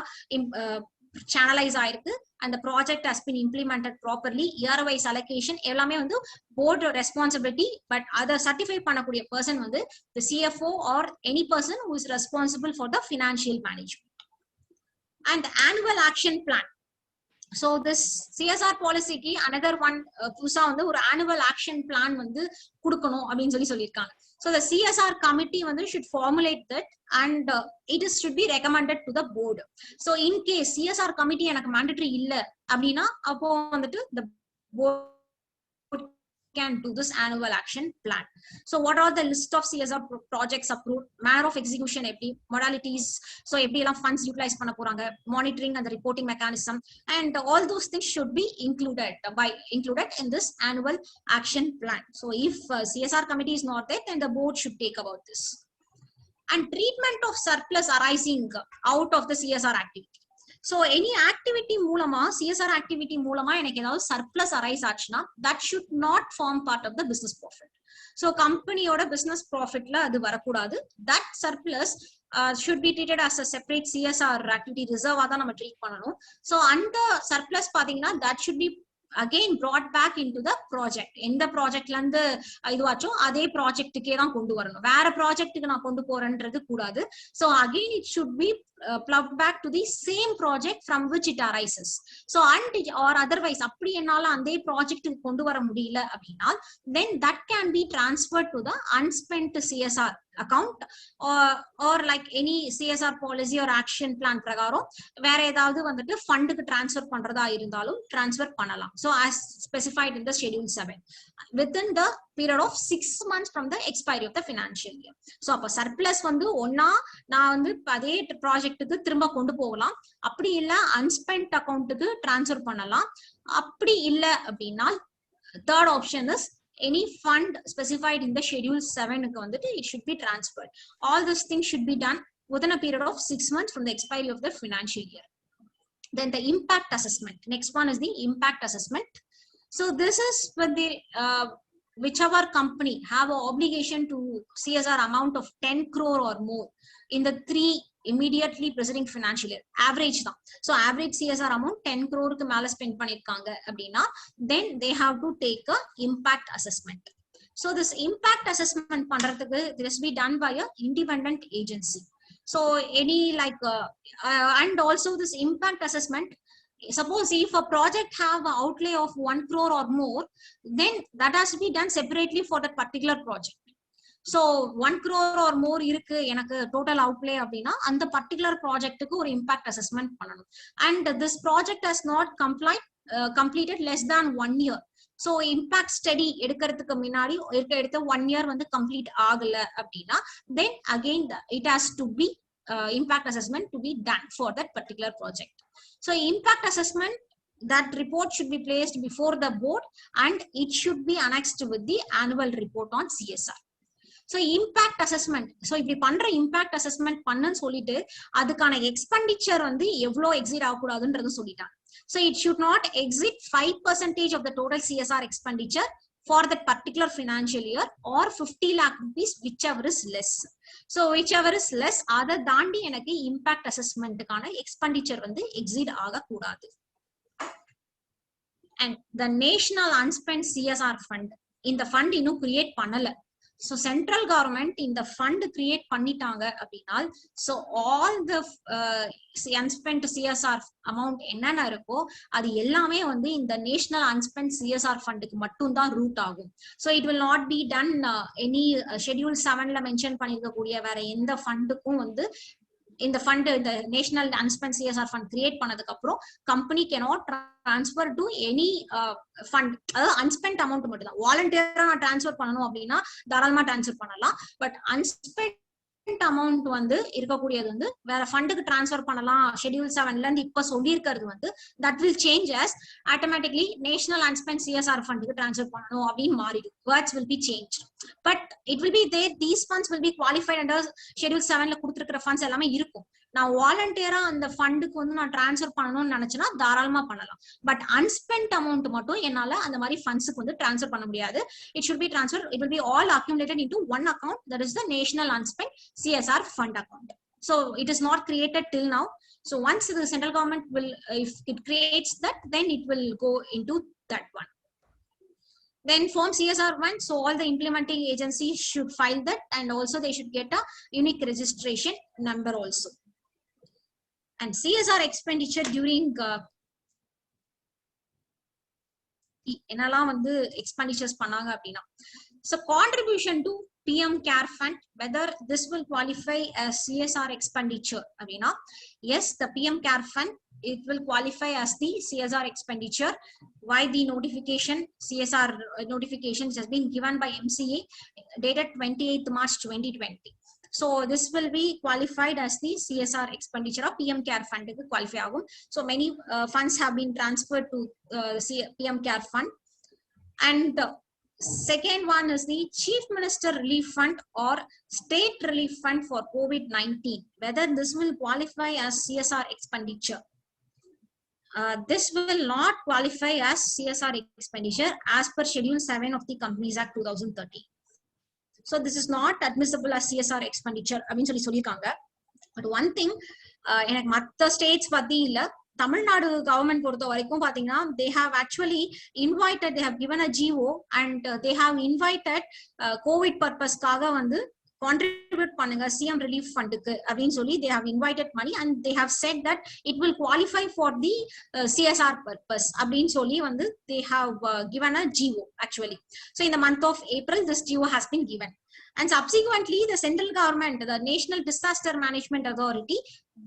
channelize ஆயிருக்கு and the project has been implemented properly, year wise allocation எல்லாமே வந்து board responsibility. But other certify பண்ணக்கூடிய person வந்து the CFO or any person who is responsible for the financial management. And the annual action plan. So this CSR policy ki another one புதுசா வந்து ஒரு annual action plan வந்து கொடுக்கணும் அப்படின்னு சொல்லியிருக்காங்க. So the CSR committee வந்து should formulate that and it is should be recommended to the board. So in case CSR committee எனக்கு mandatory இல்ல அப்படின்னா அப்போ வந்துட்டு the board can do this annual action plan. So what are the list of CSR projects approved, manner of execution, modalities, so every funds utilize panna poranga, monitoring and the reporting mechanism, and all those things should be included in this annual action plan. So if CSR committee is not there, then the board should take about this. And treatment of surplus arising out of the CSR activity. So any activity மூலமா, CSR activity மூலமா எனக்கு ஏதாவது surplus arise ஆச்சுன்னா that should not form part of the business profit. So companyயோட business profitல அது வரக்கூடாது. That surplus should be treated as a separate CSR activity reserve தான் நம்ம treat பண்ணணும். So அந்த surplus பாத்தீங்கன்னா that should be again brought back into the project. எந்த ப்ராஜெக்ட்ல இருந்து இதுவாச்சோ அதே ப்ராஜெக்ட்டுக்கே தான் கொண்டு வரணும், வேற ப்ராஜெக்ட்டுக்கு நான் கொண்டு போறேன்றது கூடாது. So again it should be plugged back to the same project from which it arises. So and or otherwise அப்படி என்னால அந்த ப்ராஜெக்ட்டுக்கு கொண்டு வர முடியல அப்படின்னா then that can be transferred to the unspent CSR account or like any CSR policy or action plan பிரகாரம் வேற ஏதாவது வந்துட்டு ஃபண்டுக்கு ட்ரான்ஸ்ஃபர் பண்றதா இருந்தாலும் ட்ரான்ஸ்ஃபர் பண்ணலாம். So as specified in the schedule 7 within the period of 6 months from the expiry of the financial year. So அப்ப surplus வந்து ஒன்னா நான் வந்து அதே ப்ராஜெக்ட்டுக்கு திரும்ப கொண்டு போகலாம், அப்படி இல்ல unspent அக்கௌண்ட்டுக்கு ட்ரான்ஸ்ஃபர் பண்ணலாம். அப்படி இல்ல அப்படின்னா third option is any fund specified in the schedule 7 க்கு வந்துட்டு it should be transferred. All these things should be done within a period of 6 months from the expiry of the financial year. Then the impact assessment. Next one is the impact assessment. So this is when the whichever company have an obligation to CSR amount of 10 crore or more in the 3 immediately preceding financial year, average தான். So average CSR amount 10 crore க்கு மேல spend பண்ணிருக்காங்க அப்படின்னா then they have to take a impact assessment. So this impact assessment பண்றதுக்கு this will be done by a independent agency. So any like and also this impact assessment suppose if a project have an outlay of 1 crore or more, then that has to be done separately for that particular project. So 1 crore or more இருக்கு எனக்கு total outlay அப்படின்னா அந்த particular projectக்கு ஒரு impact assessment பண்ணணும். And this project has not completed less than 1 year. So impact study எடுக்கிறதுக்கு முன்னாடி எடுத்த 1 year வந்து complete ஆகல அப்படின்னா then again it has to be impact assessment to be done for that particular project. So impact assessment, that report should be placed before the board and it should be annexed with the annual report on CSR. So impact assessment, so இப்படி பண்ற impact assessment பண்ணன்னு சொல்லிட்டு அதுக்கான expenditure வந்து எவ்வளோ exceed ஆகக்கூடாதுன்றது சொல்லிட்டாங்க. So it should not exceed 5% of the total CSR expenditure for that particular financial year or 50 lakh rupees, whichever is less. So whichever is less, அதை தாண்டி எனக்கு impact assessmentக்கான expenditure வந்து exceed ஆகக்கூடாது. And the national unspent CSR fund, இந்த fund இன்னும் create பண்ணல. So central government in the fund create பண்ணிட்டாங்க அப்படின்னா, so all the unspent CSR amount என்னென்ன இருக்கோ அது எல்லாமே வந்து இந்த national unspent CSR ஃபண்டுக்கு மட்டும் தான் ரூட் ஆகும். So it will not be done any schedule 7ல மென்ஷன் பண்ணிருக்கக்கூடிய வேற எந்த ஃபண்டுக்கும் வந்து இந்த ஃபண்ட் இந்த national unspent CSR fund create பண்ணதுக்கு அப்புறம் company cannot transfer to any fund. அதாவது அன்ஸ்பென்ட் அமௌண்ட் மட்டும் தான். வாலண்டியரா நான் டிரான்ஸ்ஃபர் பண்ணணும் அப்படின்னா தாராளமா டிரான்ஸ்ஃபர் பண்ணலாம். பட் அன்ஸ்பென்ட் அமௌண்ட் வந்து இருக்கக்கூடியது வந்து வேற ஃபண்டுக்கு டிரான்ஸ்ஃபர் பண்ணலாம். ஷெட்யூல் 7ல இருந்து இப்ப சொல்லி இருக்கிறது வந்து that will change as automatically national unspent CSR ஃபண்டுக்கு டிரான்ஸ்ஃபர் பண்ணணும் அப்படின்னு மாறிடும். Words will be changed. But it will be there, these funds will be qualified under schedule 7ல கொடுத்திருக்கிற funds எல்லாமே இருக்கும். நான் வாலண்டியரா அந்த ஃபண்டுக்கு வந்து நான் டிரான்ஸ்ஃபர் பண்ணணும்னு நினைச்சேன்னா தாராளமா பண்ணலாம். பட் அன்ஸ்பென்ட் அமௌண்ட் மட்டும் என்னால அந்த மாதிரி ஃபண்ட்ஸ்க்கு வந்து டிரான்ஸ்ஃபர் பண்ண முடியாது. It should be transferred, it will be all accumulated into one account, that is the national unspent CSR fund account. So it is not created till now. So once the central government will, if it creates that, then it will go into that one. Then form CSR1, so all the implementing agencies should file that, and also they should get a unique registration number also. And CSR expenditure during என்னெல்லாம் வந்து expenditures பண்ணாங்க அப்படின்னா, so contribution to PM Care Fund, whether this will qualify as CSR expenditure அப்படின்னா, yes, the PM Care Fund, it will qualify as the CSR expenditure. Why the notification, CSR notification has been given by MCA dated 28th March 2020. So this will be qualified as the CSR expenditure of PM Care Fund to qualify agum. So many funds have been transferred to PM Care Fund. And the second one is the Chief Minister Relief Fund or State Relief Fund for COVID-19, whether this will qualify as CSR expenditure. This will not qualify as CSR expenditure as per Schedule 7 of the Companies Act 2013. So this is not admissible as CSR expenditure. அப்படின்னு சொல்லியிருக்காங்க. But one thing, எனக்கு மற்ற states பத்தி இல்ல, Tamil Nadu government பொறுத்த வரைக்கும் பாத்தீங்கன்னா they have actually invited, they have given a GO and they have invited COVID purposeக்காக வந்து contribute பண்ணுங்க CM relief ஃபண்டுக்கு அப்படின்னு சொல்லி they have invited money and they have said that it will qualify for the CSR purpose அப்படின்னு சொல்லி வந்து they have given a GO actually. So in the month of April this GO has been given, and subsequently the central government, the National Disaster Management Authority,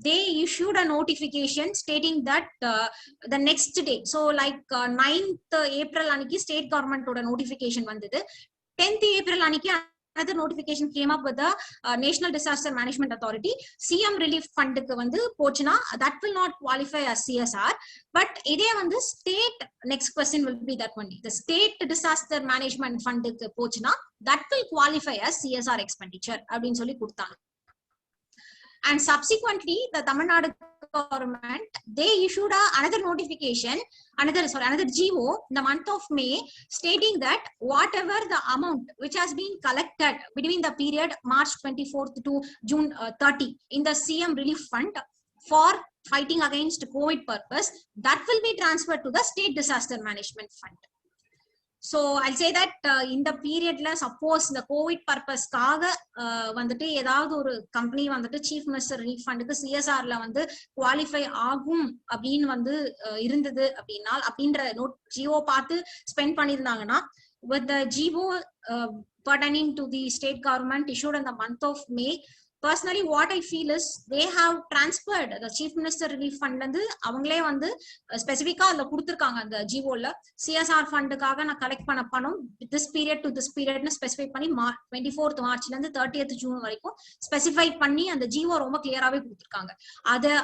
they issued a notification stating that the next day, so like 9th April aniki state government oda notification vandது, 10th April aniki another notification came up with the National Disaster Management Authority. CM Relief Fund ku vandu pochuna, that will not qualify as CSR, but idhe vandu state, next question will be that only, the State Disaster Management Fund ku pochuna, that will qualify as CSR expenditure appdin solli kudutanga. And subsequently the Tamil Nadu government, they issued another notification, another GO in the month of May, stating that whatever the amount which has been collected between the period March 24th to June 30 in the CM Relief Fund for fighting against COVID purpose, that will be transferred to the State Disaster Management Fund. So I'll say that in the period la suppose the covid purpose kaga வந்துட்டு ஏதாவது ஒரு company வந்துட்டு chief minister relief ஃபண்டுக்கு சிஎஸ்ஆர்ல வந்து qualify ஆகும் அப்படின்னு வந்து இருந்தது அப்படின்னா அப்படின்ற நோட் ஜிஓ பார்த்து ஸ்பெண்ட் பண்ணியிருந்தாங்கன்னா with the GO pertaining to the state government issued in the month of May, personally what I feel is they have transferred the chief minister relief fund வந்து அவங்களே வந்து ஸ்பெசிஃபிக்கா அதுல கொடுத்திருக்காங்க அந்த ஜிஓல சிஎஸ்ஆர் ஃபண்டுக்காக நான் கலெக்ட் பண்ண பணம் this period to this period னு ஸ்பெசிஃபை பண்ணி 24th மார்ச்ல இருந்து 30th ஜூன் வரைக்கும் ஸ்பெசிஃபை பண்ணி அந்த ஜிஓ ரொம்ப கிளியராவே கொடுத்திருக்காங்க.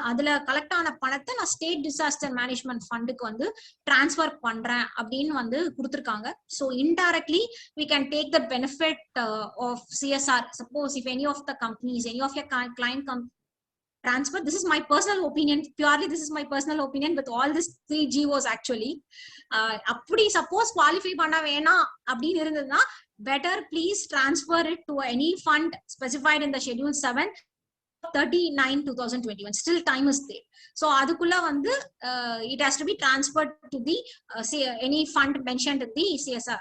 அதுல கலெக்ட் ஆன பணத்தை நான் ஸ்டேட் டிசாஸ்டர் மேனேஜ்மெண்ட் ஃபண்டுக்கு வந்து டிரான்ஸ்ஃபர் பண்றேன் அப்படின்னு வந்து கொடுத்திருக்காங்க. So indirectly we can take the benefit of CSR. Suppose if any of the companies, any of your client transfer, this is my personal opinion, purely this is my personal opinion with all these 3 GOs actually. Appadi suppose qualify panna vena appdin irundadna, better please transfer it to any fund specified in the schedule 7 39/2021. Still time is there. So adukulla vandu it has to be transferred to the any fund mentioned in the CSR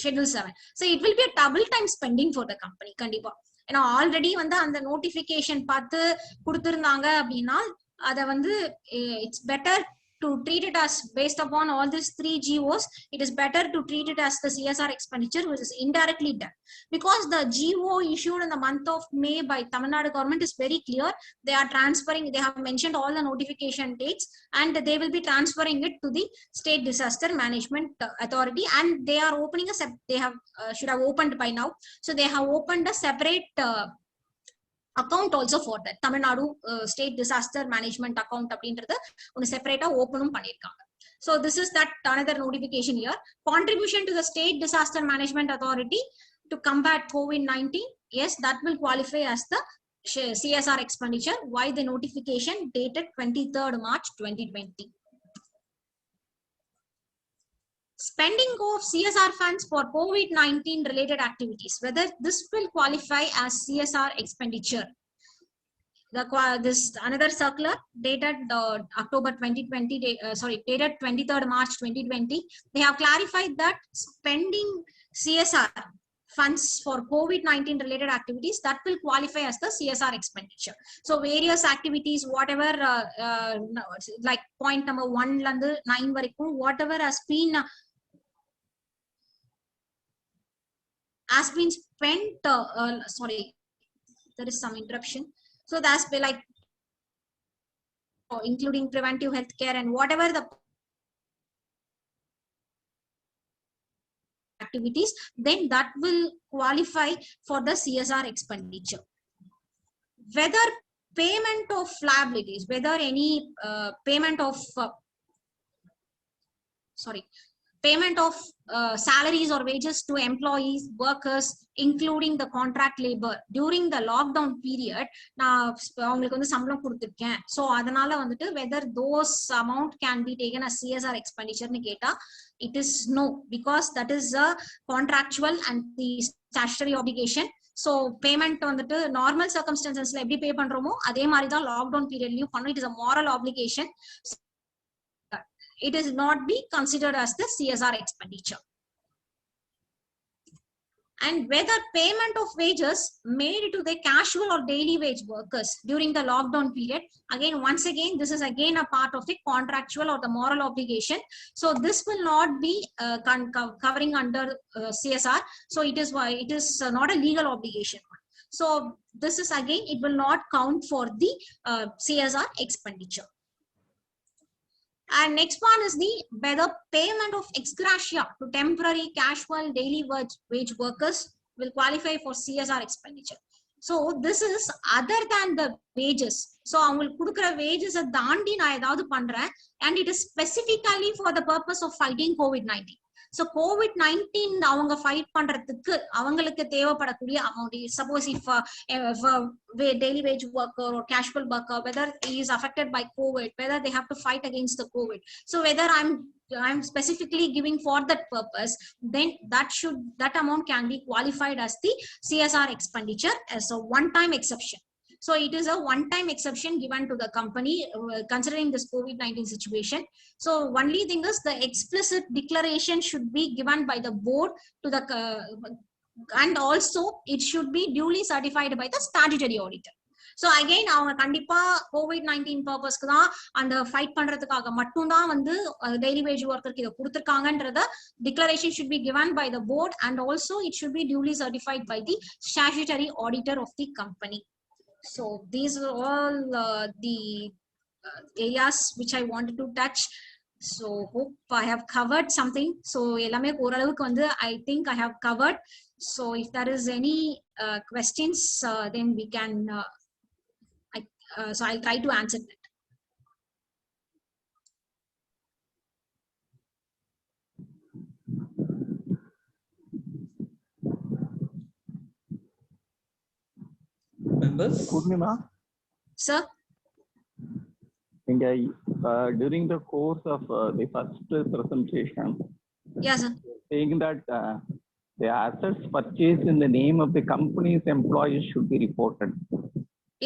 schedule 7. So it will be a double time spending for the company kandipa. ஏன்னா already வந்து அந்த notification பார்த்து கொடுத்திருந்தாங்க அப்படின்னா அதை வந்து it's better to treat it as based upon all these 3 GOs, it is better to treat it as the CSR expenditure which is indirectly done, because the GO issued in the month of May by Tamil Nadu government is very clear. They are transferring, they have mentioned all the notification dates and they will be transferring it to the state disaster management authority, and they are opening they have should have opened by now, so they have opened a separate account also for that Tamil Nadu state disaster management account அப்படின்றது ஒரு செப்பரேட்டா ஓபனும் பண்ணிருக்காங்க. So this is that another notification here. Contribution to the state disaster management authority to combat COVID-19, yes, that will qualify as the CSR expenditure. Why the notification dated 23rd March 2020. Spending of CSR funds for COVID-19 related activities, whether this will qualify as CSR expenditure. This another circular dated October 2020, dated 23rd March 2020. They have clarified that spending CSR funds for COVID-19 related activities, that will qualify as the CSR expenditure. So various activities, whatever like point number 1 landu 9 varaikum, whatever has been spent, sorry, there is some interruption. So that's like including preventive health care and whatever the activities, then that will qualify for the CSR expenditure. Whether payment of liabilities, whether any payment of payment of salaries or wages to employees, workers, including the contract labor during the lockdown period, நான் அவங்களுக்கு வந்து சம்பளம் கொடுத்திருக்கேன், so அதனால வந்துட்டு whether those amount can be taken as CSR expenditure னு கேட்டா it is no, because that is a contractual and the statutory obligation. So payment வந்துட்டு normal circumstancesல எப்படி பே பண்றோமோ அதே மாதிரி தான் lockdown periodலயும் பண்ணோம். It is a moral obligation. It is not be considered as the CSR expenditure. And whether payment of wages made to the casual or daily wage workers during the lockdown period, again, once again, this is again a part of the contractual or the moral obligation. So this will not be covering under CSR. So it is not a legal obligation. So this is again, it will not count for the CSR expenditure. And next one is the whether payment of ex gratia to temporary casual daily wage workers will qualify for CSR expenditure. So this is other than the wages. So அவங்களுக்கு கொடுக்கிற wages தாண்டி நான் ஏதாவது பண்றேன், and it is specifically for the purpose of fighting COVID-19. So COVID-19 அவங்க fight பண்றதுக்கு அவங்களுக்கு தேவைப்படக்கூடிய amount, suppose if a daily wage worker or casual worker, whether he is affected by COVID, whether they have to fight against the COVID, so whether I'm specifically giving for that purpose, then that amount can be qualified as the CSR expenditure as a one-time exception. So it is a one-time exception given to the company considering this COVID-19 situation. So only thing is the explicit declaration should be given by the board to the and also it should be duly certified by the statutory auditor. So again அவங்க கண்டிப்பா COVID-19 பர்பஸ்க்கு தான் அந்த fight பண்றதுக்காக மட்டும் தான் வந்து daily wage ஒர்க்கருக்கு இத கொடுத்திருக்காங்கன்றத declaration should be given by the board and also it should be duly certified by the statutory auditor of the company. So these are all the areas which I wanted to touch. So hope I have covered something. So எல்லாமே ஓரளவுக்கு வந்து I think I have covered. So if there is any questions then we can so I'll try to answer that. Members? Purnima, Sir? during the course of the first presentation, Yeah, sir. saying that the assets purchased in the name of the company's employees should be reported.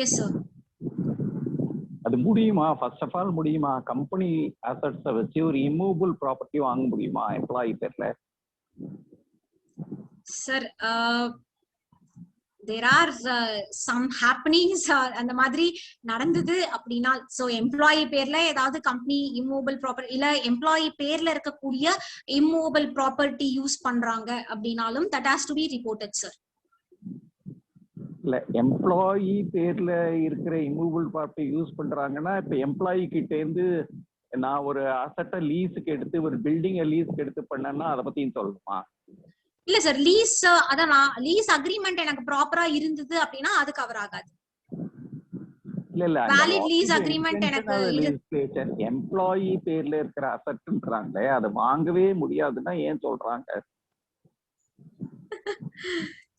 Yes, sir. அது முடியுமா? First of all முடியுமா? Company அசட்ஸை வச்சு ஒரு immovable property வாங்க முடியுமா employee பேர்ல? Sir, there are some happenings அந்த மாதிரி நடந்தது அப்படினா so எம்ப்ளாயி பேர்ல ஏதாவது கம்பெனி இம்மூவபிள் ப்ராப்பர்ட்டி இல்ல எம்ப்ளாயி பேர்ல இருக்கக்கூடிய இம்மூவபிள் ப்ராப்பர்ட்டி யூஸ் பண்றாங்க அப்படினாலும் that has to be reported, sir. இல்ல எம்ப்ளாயி பேர்ல இருக்கிற இம்மூவபிள் ப்ராப்பர்ட்டி யூஸ் பண்றாங்கன்னா இப்ப எம்ப்ளாயி கிட்ட இருந்து நான் ஒரு அசட்டை லீஸுக்கு எடுத்து ஒரு பில்டிங் லீஸுக்கு எடுத்து பண்ணேன்னா அதை பத்தியும் சொல்லணுமா? இல்ல சார், லீஸ் அதான் லீஸ் அக்ரிமெண்ட் எனக்கு ப்ராப்பரா இருந்தது அப்படின்னா அது கவர் ஆகாது. இல்ல வேலிட் லீஸ் அக்ரிமெண்ட் எனக்கு எம்ப்ளாயி பேர்ல இருக்கிற அசட்ன்றாங்களே அது வாங்கவே முடியாதுன்னா ஏன் சொல்றாங்க?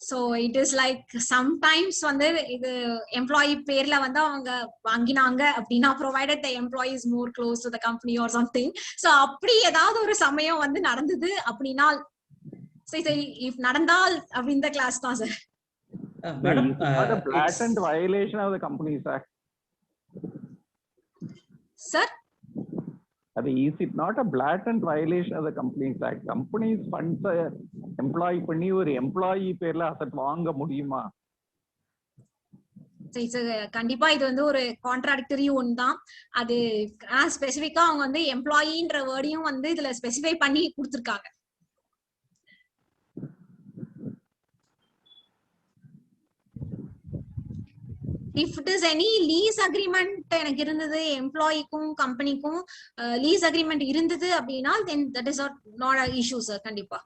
So it is like sometimes வந்து இது எம்ப்ளாயி பேர்ல வந்து அவங்க வாங்கினாங்க அப்படின்னா provided the employee is more close to the company or something. So அப்படி ஏதாவது ஒரு சமயம் வந்து நடந்தது அப்படின்னா if நடந்தால் அப்படி இந்த கிளாஸ் தான் sir. Madam, not a blatant violation of the Companies Act. Sir? Is it not a blatant violation of the Companies Act? Companies funds employee பண்ணி ஒரு எம்ப்ளாயி பேர்ல அசட் வாங்க முடியுமா? கண்டிப்பா இது வந்து ஒரு கான்ட்ராடிக்டரி ஒன் தான். அது ஸ்பெசிபிக்கா அவங்க வந்து எம்ப்ளாயின்ற வேர்டையும் வந்து இதுல ஸ்பெசிஃபை பண்ணி கொடுத்திருக்காங்க. If it is any lease agreement எனக்கு இருந்தது எம்ப்ளாயிக்கும் கம்பெனிக்கும் லீஸ் அக்ரிமெண்ட் இருந்தது அப்படின்னா then that is not an issue sir. கண்டிப்பா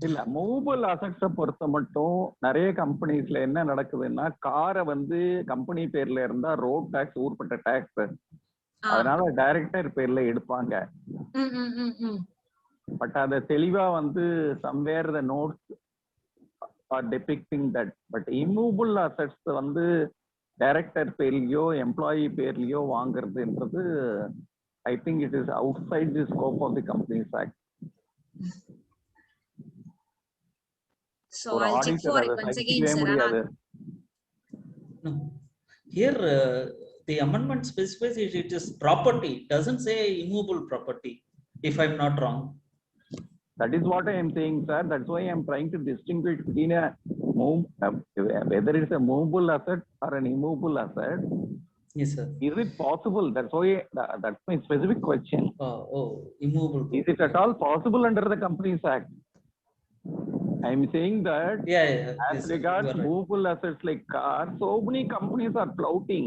இல்ல மூவபிள் அசட்ஸை பொறுத்த மட்டும் நிறைய கம்பெனிஸ்ல என்ன நடக்குதுன்னா காரை வந்து கம்பெனி பேர்ல இருந்தா ரோட் டாக்ஸ் ஊர்பட்ட டாக்ஸ் அதனால டைரக்டர் பேர்ல எடுப்பாங்க. பட் அத தெளிவா வந்து somewhere the notes are depicting that. But immovable assets வந்து டைரக்டர் பேர்லயோ எம்ப்ளாயி பேர்லயோ வாங்குறதுன்றது I think it is outside the scope of the Companies Act. So I'll check for it once again sir. No. Here the amendment specifies it is property, doesn't say immovable property, if I'm not wrong. That is what I am saying, sir. That's why I am trying to distinguish between whether it's a movable asset or an immovable asset. Yes, sir. Is it possible? That's why that's my specific question. Immovable. Is it at all possible under the Companies Act? I am saying that as yes, regards right. movable assets like cars, so many companies are flouting.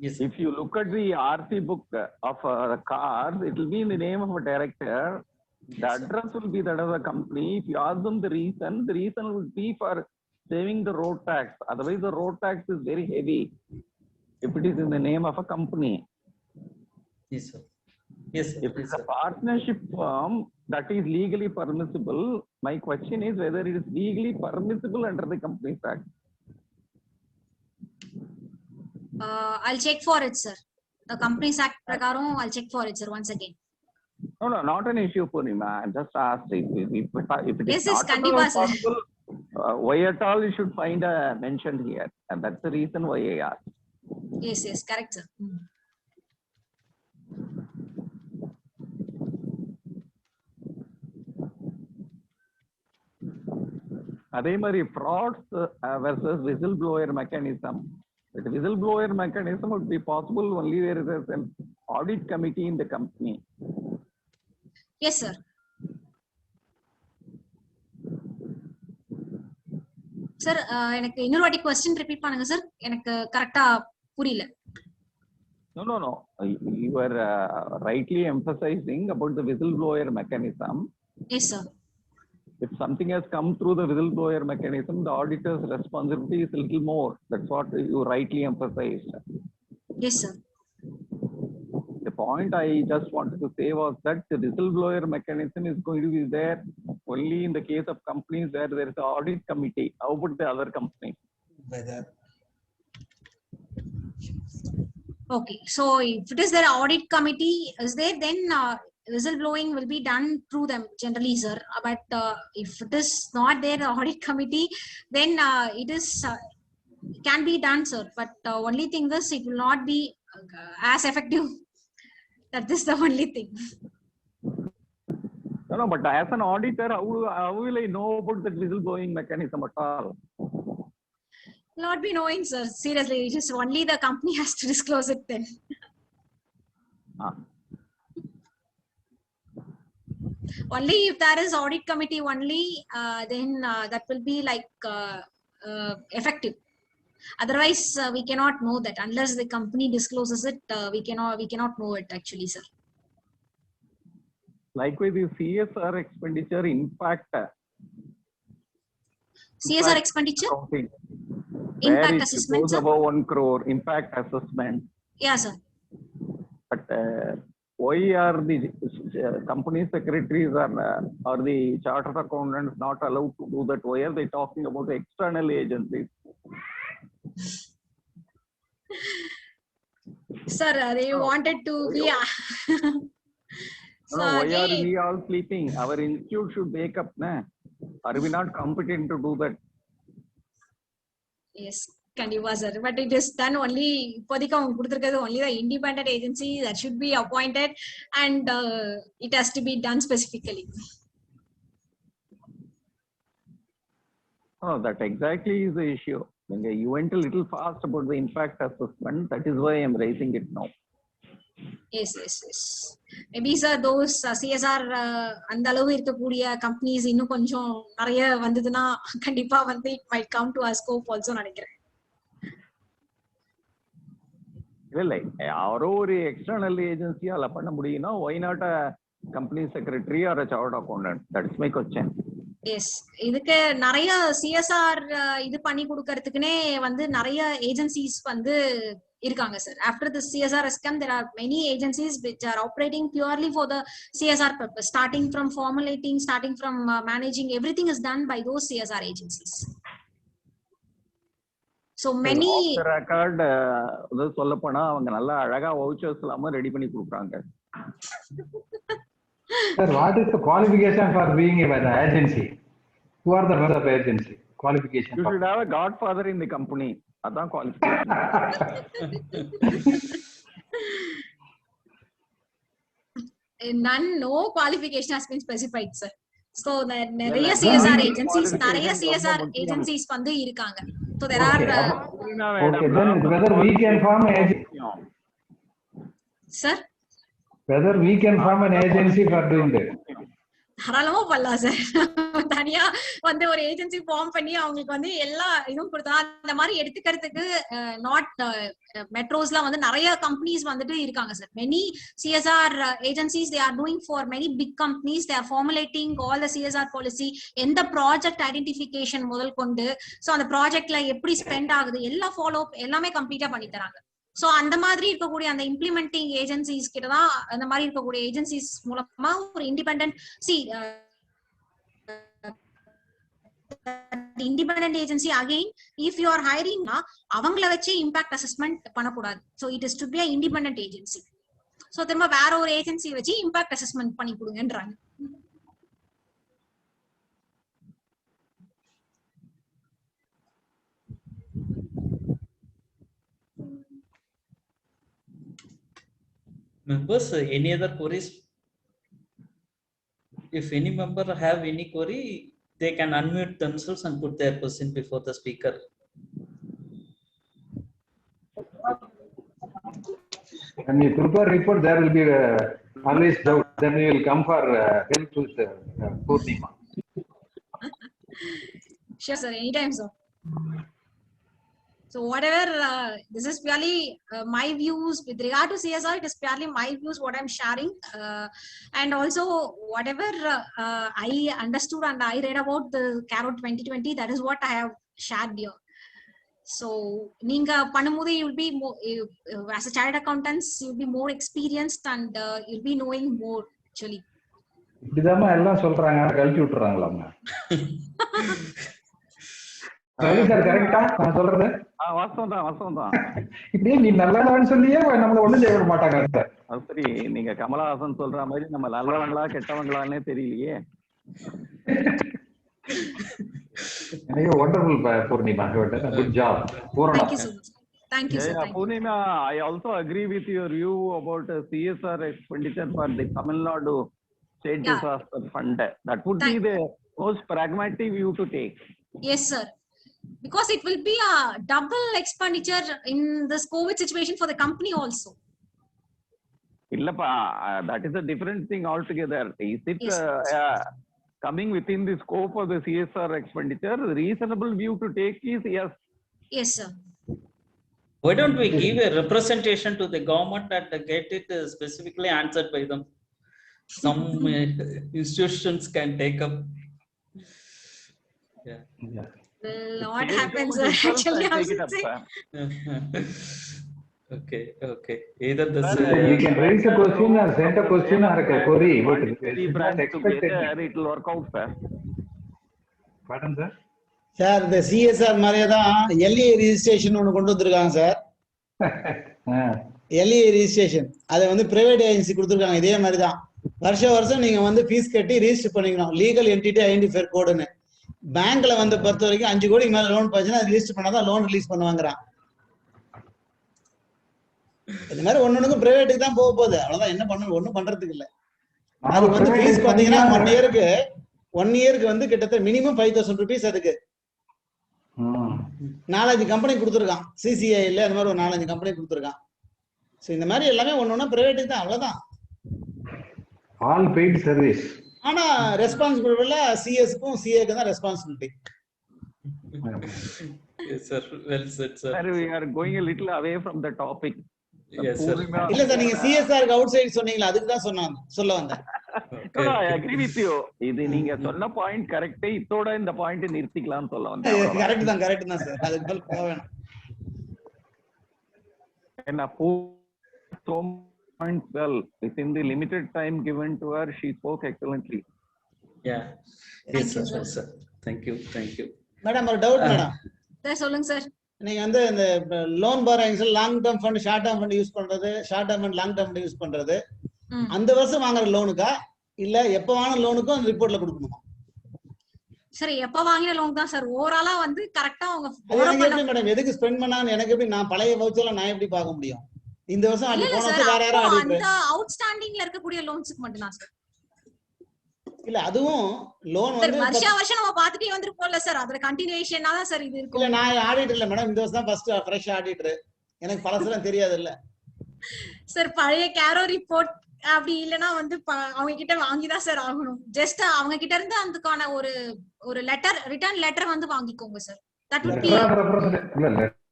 Yes. If you look at the RC book of cars, it will be in the name of a director. The address will be that of the company. If you ask them the reason would be for saving the road tax. Otherwise, the road tax is very heavy if it is in the name of a company. Yes, sir. Yes, sir. If it's a partnership firm, that is legally permissible. My question is whether it is legally permissible under the Companies Act. I'll check for it sir. The Companies Act prakaram I'll check for it sir once again. No, not an issue, Purnima. I'm just asked if it is Yes, not kandipa, sir. possible. Why at all you should find a mention here, and that's the reason why I asked. Yes, correct, sir. அதே மாதிரி frauds versus whistleblower mechanism. The whistleblower mechanism would be possible only where there is an audit committee in the company. Yes, sir. Sir, எனக்கு இன்னொரு வாட்டி question repeat பண்ணுங்க sir. எனக்கு கரெக்ட்டா புரியல. No. You are rightly emphasizing about the whistleblower mechanism. Yes, sir. If something has come through the whistleblower mechanism, the auditor's responsibility is a little more. That's what you rightly emphasized. Yes, sir. The point I just wanted to say was that the whistleblower mechanism is going to be there only in the case of companies where there is an audit committee. How about the other companies? Okay, so if it is their audit committee is there, then whistleblowing will be done through them generally, sir. But if it is not there, the audit committee, then it is can be done, sir. But only thing is it will not be as effective. That is the only thing. No, but as an auditor, how will I know about that whistleblowing mechanism at all? Not be knowing, sir. Seriously, just only the company has to disclose it then. Only if there is audit committee only, then that will be like effective. Otherwise, we cannot know that unless the company discloses it. We cannot know it actually, sir. Likewise, the CSR expenditure impact. CSR expenditure? Accounting, Impact where assessment, it goes sir? above 1 crore, impact assessment. Yeah, sir. But why are the company secretaries or the chartered accountants not allowed to do that? Why are they talking about the external agencies? Sir, they wanted to be. No, why are we all sleeping? Our institute should wake up, na? Are we not competent to do that? Yes, Kandiva, sir. But it is done only for the only the independent agency that should be appointed, and it has to be done specifically. No, that exactly is the issue. You went a little fast about the impact assessment. That is why I am raising it now. Yes. Maybe, sir, those CSR அந்த அளவு இருக்கக்கூடிய companies இன்னும் கொஞ்சம் நிறைய வந்ததுன்னா கண்டிப்பா வந்து it might come to our scope also நினைக்கிறேன். இல்லை யாரோ ஒரு எக்ஸ்டர்னல் ஏஜென்சியால பண்ண முடியும்னா why not a company secretary or a chartered accountant? That is my question. Yes, இதுக்கு நிறைய CSR இது பண்ணி கொடுக்கிறதுக்குனே வந்து நிறைய ஏஜென்சிஸ் வந்து இருக்காங்க sir. After the CSR has come, there are many agencies which are operating purely for the CSR purpose. Starting from formulating, starting from managing, everything is done by those CSR agencies. So many. Off the record, சொல்ல போனா அவங்க நல்லா அழகா vouchers எல்லாம் ready பண்ணி கொடுக்குறாங்க. Sir, what is the qualification for being an agency? Who are the members of agency? Qualification. You should have a godfather in the company. That's qualification. No qualification has been specified, sir. So நிறைய CSR agencies வந்து இருக்காங்க. So there are. Okay, then whether we can form an agency. Sir. Whether we can form an agency for doing that. தாராளமா பண்ணலாம் sir. தனியா வந்து ஒரு agency form பண்ணி அவங்களுக்கு வந்து எல்லா இதுவும் கொடுத்தா அந்த மாதிரி எடுத்துக்கிறதுக்கு நாட் மெட்ரோஸ்லாம் வந்து நிறைய கம்பெனிஸ் வந்துட்டு இருக்காங்க sir. Many CSR agencies they are doing for many big companies. They are formulating all the CSR policy. எந்த ப்ராஜெக்ட் ஐடென்டிஃபிகேஷன் முதல் கொண்டு ஸோ அந்த ப்ராஜெக்ட்ல எப்படி ஸ்பெண்ட் ஆகுது எல்லா ஃபாலோ அப் எல்லாமே கம்ப்ளீட்டா பண்ணி தராங்க. சோ அந்த மாதிரி இருக்கக்கூடிய அந்த இம்ப்ளிமெண்டிங் ஏஜென்சிஸ் கிட்டதான் அந்த மாதிரி இருக்கக்கூடிய ஏஜென்சிஸ் மூலமா ஒரு independent independent agency again if you are ஹைரிங்னா அவங்கள வச்சு இம்பாக்ட் அசஸ்மெண்ட் பண்ணக்கூடாது. So it is to be independent agency. சோ திரும்ப வேற ஒரு ஏஜென்சி வச்சு இம்பாக்ட் அசஸ்மெண்ட் பண்ணி கொடுங்கன்றாங்க. Members, any other queries? If any member have any query, they can unmute themselves and put their question before the speaker. When you prepare report, there will be always doubt. Then we will come for help with Purnima. Sure, sir. Anytime, sir. So whatever, this is purely my views with regard to CSR. It is purely my views what I'm sharing, and also whatever I understood and I read about the Carrot 2020. That is what I have shared here. So ninga panumudhu, you will be more, as a chartered accountants, you'll be more experienced and you'll be knowing more actually. இப்படிதாம்மா எல்லாம் சொல்றாங்க, கழிச்சு விட்டுறாங்களாம்மா. Ravi sir கரெக்டா நான் சொல்றது? வாஸ்தவம் தான். இப்படியே நீ நல்லவன்னு சொல்லியே நம்மள ஒண்ணும் செய்ய விட மாட்டாங்க சார். அது சரி, நீங்க கமலஹாசன் சொல்ற மாதிரி நம்ம நல்லவங்களா கெட்டவங்களானே தெரியலையே. Wonderful, Purnima. Good job. Thank you so much. Thank you, sir. Purnima, I also agree with your view about CSR expenditure for the Tamil Nadu State Disaster Fund. That would be the most pragmatic view to take. Yes, sir. Because it will be a double expenditure in this COVID situation for the company also. Illappa, that is a different thing altogether. Is it coming within the scope of the CSR expenditure? The reasonable view to take is yes. Yes, sir. Why don't we give a representation to the government and get it specifically answered by them? Some institutions can take up. Yeah. Well, what happens actually? Okay. Either this. You can raise a question or send a question or a query. It will work out, sir. Pardon, sir? Sir, the CSR மாதிரியே தான் LA registration ஒன்று கொண்டு வந்திருக்காங்க sir. LA registration அதை வந்து private agency கொடுத்துருக்காங்க. இதே மாதிரி தான் வருஷம் நீங்க வந்து ஃபீஸ் கட்டி ரிஜிஸ்டர் பண்ணிக்கணும். லீகல் என்டிட்டி ஐடென்டிஃபையர் கோடுன்னு. பேங்க்ல வந்து பொறுத்த வரைக்கும் 5 கோடிக்கு மேல லோன் போச்சுன்னா ரிஜிஸ்டர் பண்ணாதான் லோன் ரிலீஸ் பண்ணுவாங்கிறான். இந்த மாதிரி ஒன்னொன்னுக்கும் பிரைவேட்டுக்கு தான் போக போகுது. அவ்வளவுதான், என்ன பண்ணணும், ஒன்னும் பண்றதுக்கு இல்ல. அது வந்து ஃபீஸ் பாத்தீங்கன்னா 1 இயருக்கு வந்து கிட்டத்தட்ட மினிமம் 5,000 rupees அதுக்கு 4-5 கம்பெனி கொடுத்துருக்கான். CCIல அந்த மாதிரி ஒரு 4-5 கம்பெனி கொடுத்துருக்கான். ஸோ இந்த மாதிரி எல்லாமே ஒன்னொன்னா பிரைவேட்டுக்கு தான், அவ்வளவுதான். All paid service. ஆனா ரெஸ்பான்சிபிலிட்டி சிஎஸ்க்கும் சிஏக்கு தான் responsibility. Yes, sir. Well said, sir. Sir, we are going a little away from the topic. Yes, sir. இல்ல சார், நீங்க சிஎஸ்ஆருக்கு அவுட் சைடு சொன்னீங்களா, அதுக்கு தான் சொல்ல வந்தேன். No, I agree with you. இது நீங்க சொன்ன பாயிண்ட் கரெக்ட். இதோட இந்த பாயிண்ட் நிறுத்திக்கலாம்னு சொல்ல வந்தேன். கரெக்ட் தான் சார், அதுக்கு மேல போக வேணாம். And so points well within the limited time given to her, she spoke excellently. Yeah. Yes, sir. Thank you. Madam, ஒரு டவுட் மேடம். சார் சொல்லுங்க சார். நீங்க வந்து இந்த loan borrowings long term fund, short term fund use பண்றது, short term and long term use பண்றது அந்த வருஷம் வாங்குற லோனுக்கா இல்ல எப்ப வாங்குற லோனுக்கும் அந்த ரிப்போர்ட்ல கொடுக்கணுமா? சரி, எப்ப வாங்கின லோன் தான் சார். ஓவராலா வந்து கரெக்ட்டா அவங்க மேடம் எதுக்கு ஸ்பெண்ட் பண்ணான்னு எனக்கு எப்படி, நான் பழைய வவுச்சர்ல நான் எப்படி பார்க்க முடியும்? இந்த வருஷம் அடி போன வருஷம் வேற யாரோ அடி அந்த அவுட்ஸ்டாண்டிங்ல இருக்கக்கூடிய லோன்ஸ்க்கு மட்டும் தான் சார். இல்ல அதுவும் லோன் வந்து வருஷம் நம்ம பாத்துட்டே வந்திருப்போம்ல சார், அதுல கண்டினியூஷனா தான் சார் இது இருக்கு. இல்ல நான் ஆடிட்டர் இல்ல மேடம், இந்த வருஷம் தான் ஃபர்ஸ்ட் ஃப்ரெஷ் ஆடிட்டர். எனக்கு பலசெல்லாம் தெரியாது இல்ல சார். பழைய கேரோ ரிப்போர்ட் அப்படி இல்லனா வந்து அவங்க கிட்ட வாங்கி தான் சார் ஆகணும். ஜஸ்ட் அவங்க கிட்ட இருந்து அதுக்கான ஒரு லெட்டர், ரிட்டர்ன் லெட்டர் வந்து வாங்கிக்கோங்க sir. That would be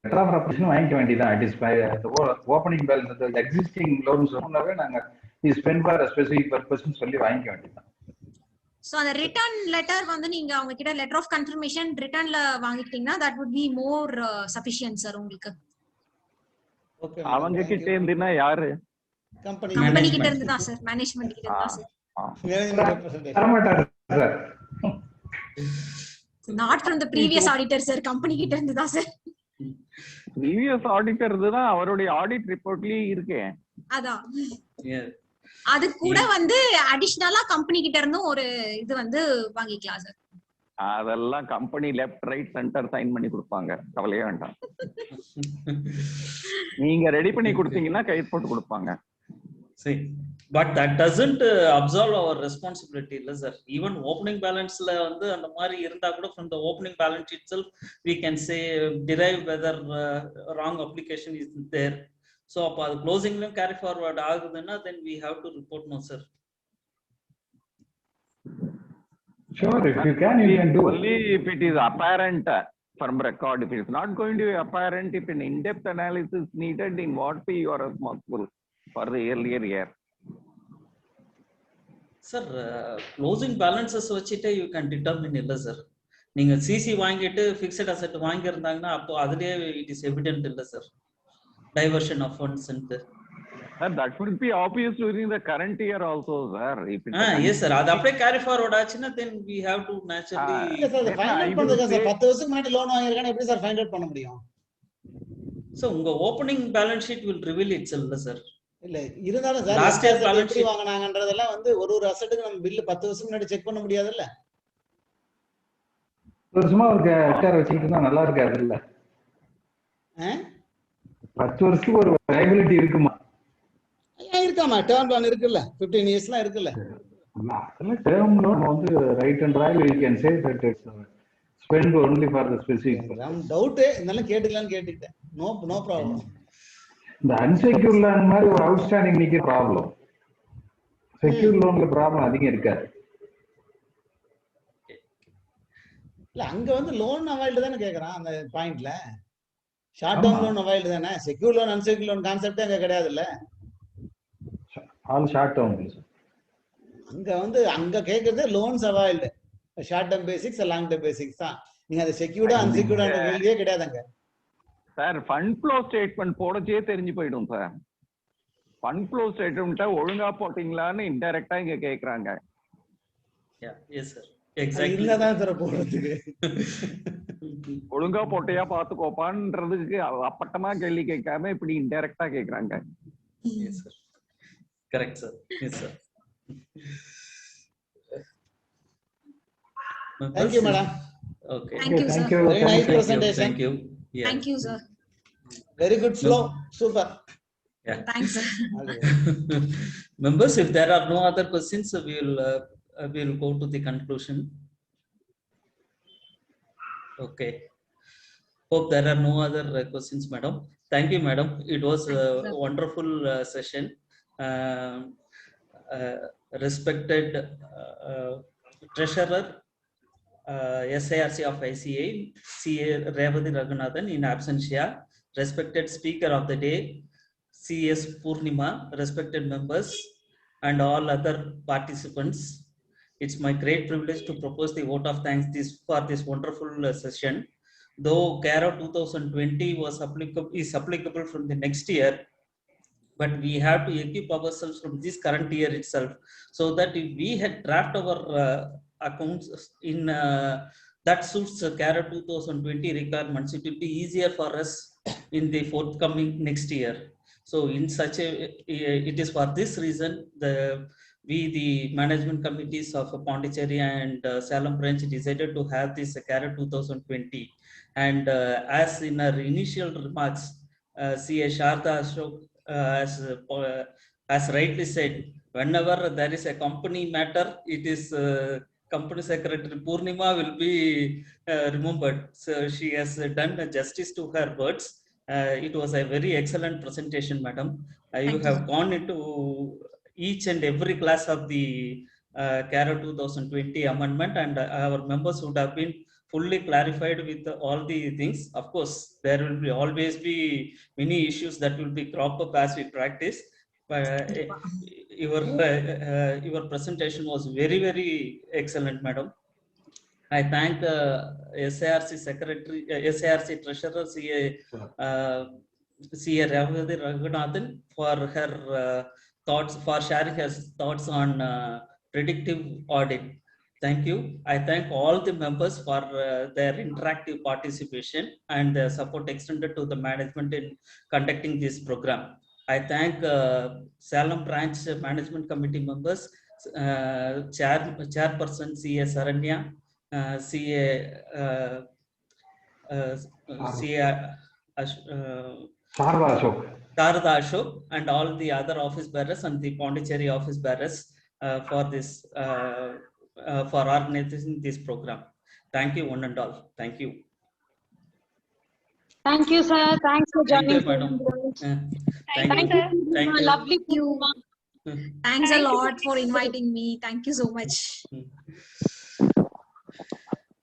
letter of representation வாங்கிக்க வேண்டியதான். It is by the opening balance, the existing loans சொன்னவே நாங்க is spent for a specific purpose னு சொல்லி வாங்கிக்க வேண்டியதான். சோ அந்த ரிட்டர்ன் லெட்டர் வந்து நீங்க அவங்க கிட்ட லெட்டர் ஆஃப் கன்ஃபர்மேஷன் ரிட்டர்ன்ல வாங்கிட்டீங்கன்னா that would be more sufficient sir உங்களுக்கு. ஓகே, அவங்க கிட்ட இருந்துனா யாரு? கம்பெனி கிட்ட இருந்து தான் சார், மேனேஜ்மென்ட் கிட்ட இருந்து தான் சார். மேனேஜ்மென்ட் ரெப்ரசன்டேஷன் தரமாட்டாரு sir. Not from the previous auditor sir, company கிட்ட இருந்து தான் சார். previous auditor தான் அவருடைய ஆடிட் ரிப்போர்ட்லயே இருக்கே. அதான் அது கூட வந்து அடிஷனலா கம்பெனி கிட்ட இருந்தும் ஒரு இது வந்து வாங்கிக்கலாம் சார். அதெல்லாம் company left right centre sign பண்ணி கொடுப்பாங்க, கவலையே வேண்டாம். நீங்க ரெடி பண்ணி கொடுத்தீங்கன்னா கைது போட்டு கொடுப்பாங்க. See, but that doesn't absolve our responsibility, sir. Even opening balance and the mari irundha kuda from the opening balance itself we can say derive whether wrong application is there. So appo closing lim carry forward aguduna, then we have to report, no sir. Sure, if you can do only if it is apparent from record. If it's not going to be apparent, if an in-depth analysis needed, in what way you are responsible for the earlier year. Sir, closing balances vachite you can determine illa sir. Neenga CC vaangittu fixed asset vaangirundanga appo adile it is evident illa sir. Diversion of funds and that should be obvious during the current year also, sir. If yes sir, adu apply carry forward aachina, then we have to naturally இல்ல sir find out பண்ணுங்க sir. 10 வருஷத்துக்கு முன்னாடி loan வாங்கிருக்கானே எப்படி sir find out பண்ண முடியும்? So unga opening balance sheet will reveal itself, sir. இல்ல இருந்தாலும் sir last year balance sheet வாங்குனாங்கன்றதெல்லாம் வந்து ஒரு அசெட்டுக்கு நம்ம பில் 10 வருஷம் முன்னாடி செக் பண்ண முடியாதுல்ல. வருஷமா ஒரு ஹெக்டேர் வச்சிட்டு இருந்தா நல்லா இருக்காது இல்ல? 10 வருஷத்துக்கு ஒரு லைபிலிட்டி இருக்குமா? இருக்காமா, டேர்ம் லோன் இருக்குல்ல, 15 இயர்ஸ்லாம் இருக்குல்ல. அதெல்லாம் டேர்ம் லோன் வந்து right and royal you can say that it's spend only for the specific. Doubt இதெல்லாம் கேட்டுக்கலாம்னு கேட்டுட்டேன். No problem. இந்த அன்செக்யூர் லோன் மாதிரி ஒரு அவுட்ஸ்டாண்டிங் நிக்க ப்ராப்ளம். செக்யூர் லோன்ல ப்ராப்ளம் அதிகம் இருக்காது. இல்ல அங்க வந்து லோன் அவைல்டு தானே கேக்குறான் அந்த பாயிண்ட்ல. ஷார்ட் டர்ம் லோன் அவைல்டு தானே. செக்யூர் லோன் அன்செக்யூர் லோன் கான்செப்டே அங்க கிடையாதுல்ல. All short term. அங்க வந்து அங்க கேக்குறது loans availed. Short term basics long term basics தான். நீங்க அது செக்யூர்டா அன்செக்யூர்டா கேள்வியே கிடையாதுங்க. சார் ஃபண்ட் ஃப்ளோ ஸ்டேட்மெண்ட் போடச்சே தெரிஞ்சு போயிடும் சார். ஃபண்ட் ஃப்ளோ ஸ்டேட்மெண்ட்டை ஒழுங்கா போட்டீங்களான்னு இன்டைரக்டா இங்க கேக்குறாங்க. எஸ் சார், எக்ஸாக்ட்லி இல்லதான் சார் போடுறதுக்கு. ஒழுங்கா போட்டையா பாத்துக்கோப்பான்றதுக்கு அப்பட்டமா கேள்வி கேட்காம இப்படி இன்டைரக்டா கேக்குறாங்க. Yes sir, correct sir. Yes sir. Thank you, madam. Okay. Thank you, sir. Very nice presentation. Thank you. Yeah. Thank you, sir. Very good flow. Super. Yeah. Thanks, sir. Members, if there are no other questions, we will go to the conclusion. Okay. Hope there are no other questions, madam. Thank you, madam. It was a wonderful session. Respected treasurer, SIRC of ICA, CA Revati Raghunathan in absentia, respected speaker of the day, CS Purnima, respected members, and all other participants. It's my great privilege to propose the vote of thanks for this wonderful session. Though CARO 2020 is applicable from the next year, but we have to equip ourselves from this current year itself, so that if we had draft our accounts in that suits CARO 2020 requirements, it will be easier for us in the forthcoming next year. So in such a, it is for this reason the management committees of Pondicherry and Salem branch decided to have this CARO 2020. And as in our initial remarks, CA Sharda Ashok as rightly said, whenever there is a company matter, it is Company Secretary Purnima will be remembered. So she has done justice to her words. It was a very excellent presentation, madam. You have gone into each and every class of the CARO 2020 amendment, and our members would have been fully clarified with all the things. Of course, there will always be many issues that will be crop up as we practice. But your presentation was very, very excellent, madam. I thank SIRC Secretary, SIRC Treasurer, CA Revati Raghunathan for her thoughts, for sharing her thoughts on predictive audit. Thank you. I thank all the members for their interactive participation and the support extended to the management in conducting this program. I thank Salem branch management committee members, chairperson CA Saranya, Sarva Ashok. Sharda Ashok, and all the other office bearers and the Pondicherry office bearers for this for organizing this program. Thank you, one and all. Thank you. Thank you, sir. Thanks for Thank you, joining. madam. Thank you, Thank sir. you. Thank you. Lovely. Thanks a Thank you. lot for inviting me. Thank you so much.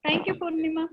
Thank you, Purnima.